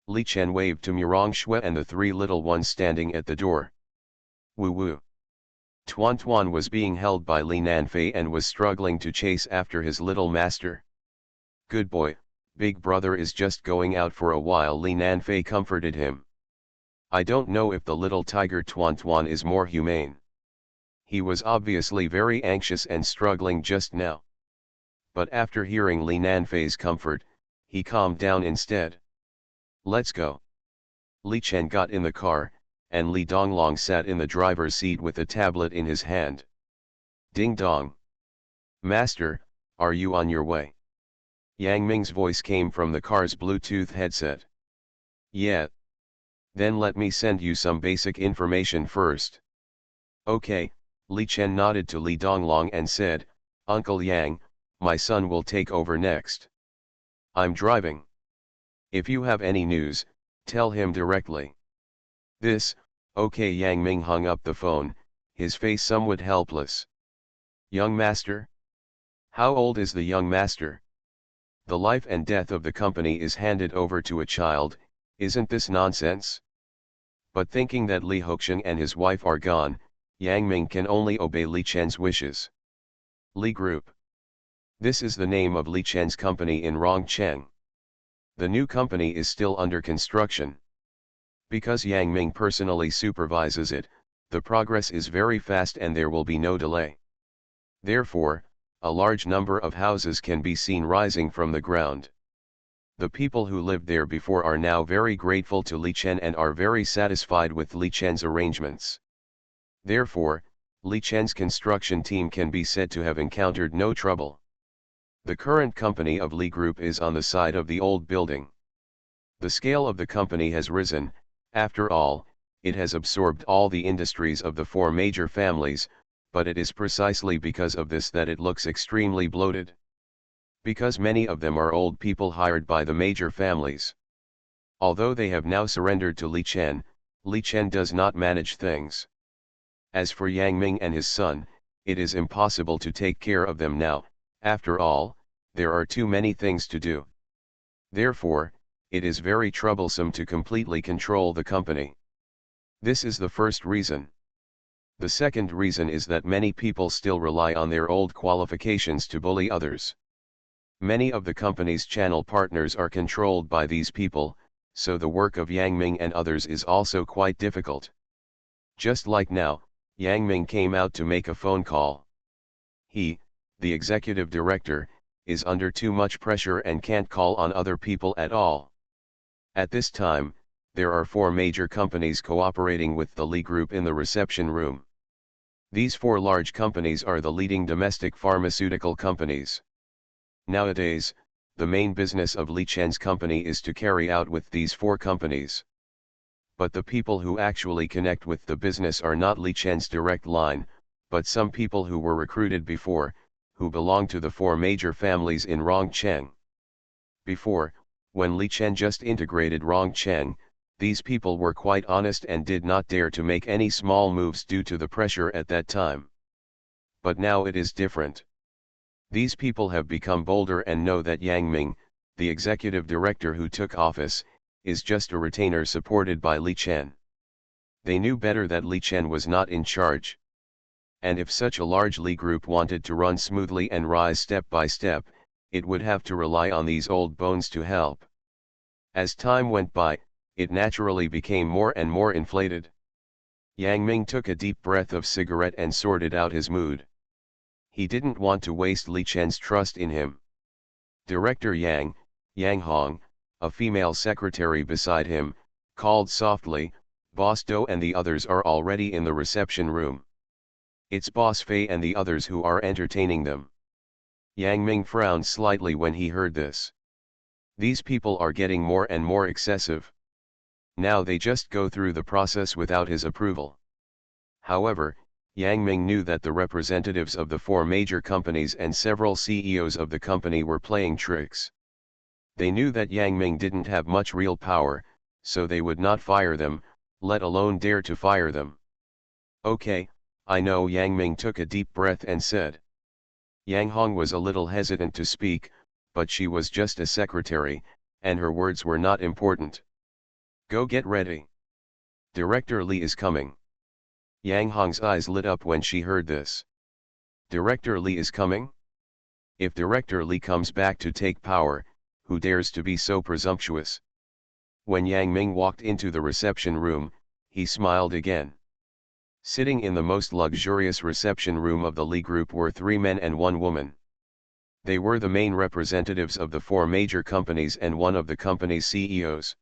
Li Chen waved to Murong Shui and the three little ones standing at the door. Woo woo. Tuan Tuan was being held by Li Nanfei and was struggling to chase after his little master. Good boy, big brother is just going out for a while, Li Nanfei comforted him. I don't know if the little tiger Tuan Tuan is more humane. He was obviously very anxious and struggling just now. But after hearing Li Nanfei's comfort, he calmed down instead. Let's go. Li Chen got in the car, and Li Donglong sat in the driver's seat with a tablet in his hand. Ding dong. Master, are you on your way? Yang Ming's voice came from the car's Bluetooth headset. Yeah. Then let me send you some basic information first. Okay, Li Chen nodded to Li Donglong and said, Uncle Yang, my son will take over next. I'm driving. If you have any news, tell him directly. Okay. Yang Ming hung up the phone, his face somewhat helpless. Young master? How old is the young master? The life and death of the company is handed over to a child, isn't this nonsense? But thinking that Li Hoxian and his wife are gone, Yang Ming can only obey Li Chen's wishes. Li Group. This is the name of Li Chen's company in Rongcheng. The new company is still under construction. Because Yang Ming personally supervises it, the progress is very fast and there will be no delay. Therefore, a large number of houses can be seen rising from the ground. The people who lived there before are now very grateful to Li Chen and are very satisfied with Li Chen's arrangements. Therefore, Li Chen's construction team can be said to have encountered no trouble. The current company of Li Group is on the side of the old building. The scale of the company has risen, after all, it has absorbed all the industries of the four major families, but it is precisely because of this that it looks extremely bloated. Because many of them are old people hired by the major families. Although they have now surrendered to Li Chen does not manage things. As for Yang Ming and his son, it is impossible to take care of them now. After all, there are too many things to do. Therefore, it is very troublesome to completely control the company. This is the first reason. The second reason is that many people still rely on their old qualifications to bully others. Many of the company's channel partners are controlled by these people, so the work of Yang Ming and others is also quite difficult. Just like now, Yang Ming came out to make a phone call. He, the executive director, is under too much pressure and can't call on other people at all. At this time, there are four major companies cooperating with the Li Group in the reception room. These four large companies are the leading domestic pharmaceutical companies. Nowadays, the main business of Li Chen's company is to carry out with these four companies. But the people who actually connect with the business are not Li Chen's direct line, but some people who were recruited before, who belong to the four major families in Rongcheng. Before, when Li Chen just integrated Rongcheng, these people were quite honest and did not dare to make any small moves due to the pressure at that time. But now it is different. These people have become bolder and know that Yang Ming, the executive director who took office, is just a retainer supported by Li Chen. They knew better that Li Chen was not in charge. And if such a large Li Group wanted to run smoothly and rise step by step, it would have to rely on these old bones to help. As time went by, it naturally became more and more inflated. Yang Ming took a deep breath of cigarette and sorted out his mood. He didn't want to waste Li Chen's trust in him. Director Yang Hong, a female secretary beside him, called softly, Boss Do and the others are already in the reception room. It's Boss Fei and the others who are entertaining them. Yang Ming frowned slightly when he heard this. These people are getting more and more excessive. Now they just go through the process without his approval. However, Yang Ming knew that the representatives of the four major companies and several CEOs of the company were playing tricks. They knew that Yang Ming didn't have much real power, so they would not fire them, let alone dare to fire them. Okay, I know. Yang Ming took a deep breath and said. Yang Hong was a little hesitant to speak, but she was just a secretary, and her words were not important. Go get ready. Director Li is coming. Yang Hong's eyes lit up when she heard this. Director Li is coming? If Director Li comes back to take power, who dares to be so presumptuous? When Yang Ming walked into the reception room, he smiled again. Sitting in the most luxurious reception room of the Li Group were 3 men and 1 woman. They were the main representatives of the 4 major companies and one of the company's CEOs.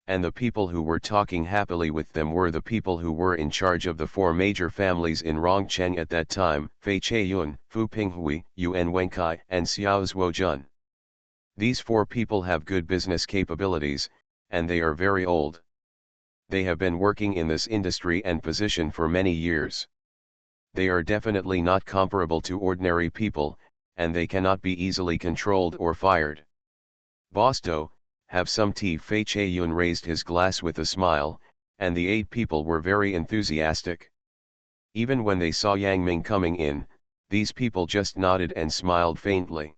And the people who were talking happily with them were the people who were in charge of the 4 major families in Rongcheng at that time, Fei Chaiyun, Fu Pinghui, Yuan Wenkai, and Xiao Zhuojun. These 4 people have good business capabilities, and they are very old. They have been working in this industry and position for many years. They are definitely not comparable to ordinary people, and they cannot be easily controlled or fired. Boss Do, have some tea? Fei Chaiyun raised his glass with a smile, and the 8 people were very enthusiastic. Even when they saw Yang Ming coming in, these people just nodded and smiled faintly.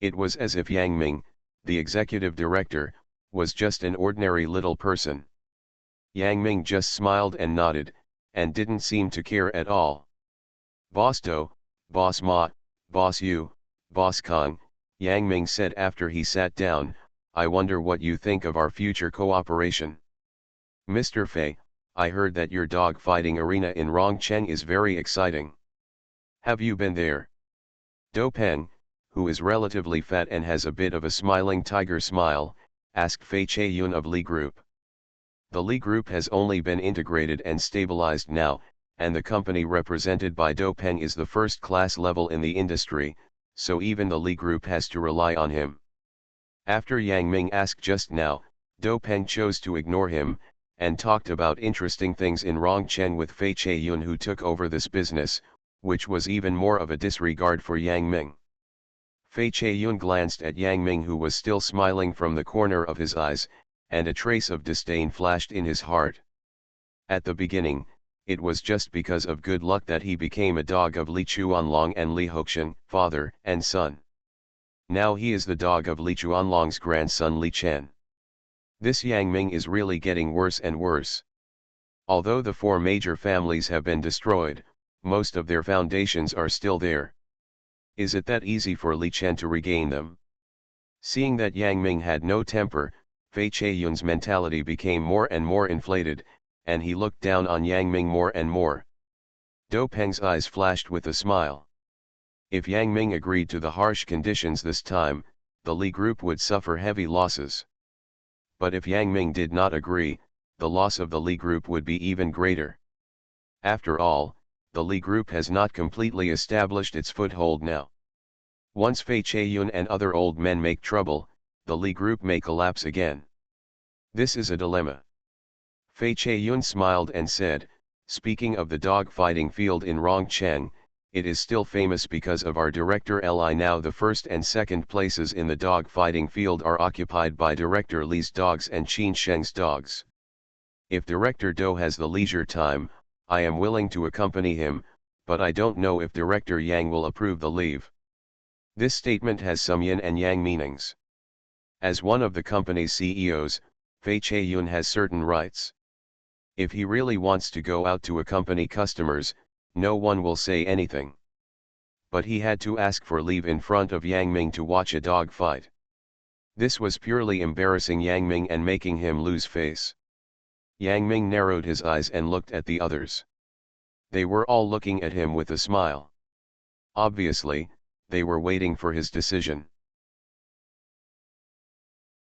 It was as if Yang Ming, the executive director, was just an ordinary little person. Yang Ming just smiled and nodded, and didn't seem to care at all. Boss Do, Boss Ma, Boss Yu, Boss Kong, Yang Ming said after he sat down, I wonder what you think of our future cooperation. Mr. Fei, I heard that your dog fighting arena in Rongcheng is very exciting. Have you been there? Do Peng, who is relatively fat and has a bit of a smiling tiger smile, asked Fei Chaiyun of Li Group. The Li Group has only been integrated and stabilized now, and the company represented by Do Peng is the first-class level in the industry, so even the Li Group has to rely on him. After Yang Ming asked just now, Do Peng chose to ignore him, and talked about interesting things in Rongcheng with Fei Chaiyun, who took over this business, which was even more of a disregard for Yang Ming. Fei Chaiyun glanced at Yang Ming, who was still smiling from the corner of his eyes, and a trace of disdain flashed in his heart. At the beginning, it was just because of good luck that he became a dog of Li Chuanlong and Li Hoxian, father and son. Now he is the dog of Li Chuanlong's grandson Li Chen. This Yang Ming is really getting worse and worse. Although the 4 major families have been destroyed, most of their foundations are still there. Is it that easy for Li Chen to regain them? Seeing that Yang Ming had no temper, Fei Chaiyun's mentality became more and more inflated, and he looked down on Yang Ming more and more. Do Peng's eyes flashed with a smile. If Yang Ming agreed to the harsh conditions this time, the Li Group would suffer heavy losses. But if Yang Ming did not agree, the loss of the Li Group would be even greater. After all, the Li Group has not completely established its foothold now. Once Fei Chaiyun and other old men make trouble, the Li Group may collapse again. This is a dilemma. Fei Chaiyun smiled and said, speaking of the dog-fighting field in Rongcheng, it is still famous because of our Director Li. Now the first and second places in the dog-fighting field are occupied by Director Li's dogs and Qin Sheng's dogs. If Director Do has the leisure time, I am willing to accompany him, but I don't know if Director Yang will approve the leave. This statement has some yin and yang meanings. As one of the company's CEOs, Fei Chaiyun has certain rights. If he really wants to go out to accompany customers, no one will say anything. But he had to ask for leave in front of Yang Ming to watch a dog fight. This was purely embarrassing Yang Ming and making him lose face. Yang Ming narrowed his eyes and looked at the others. They were all looking at him with a smile. Obviously, they were waiting for his decision.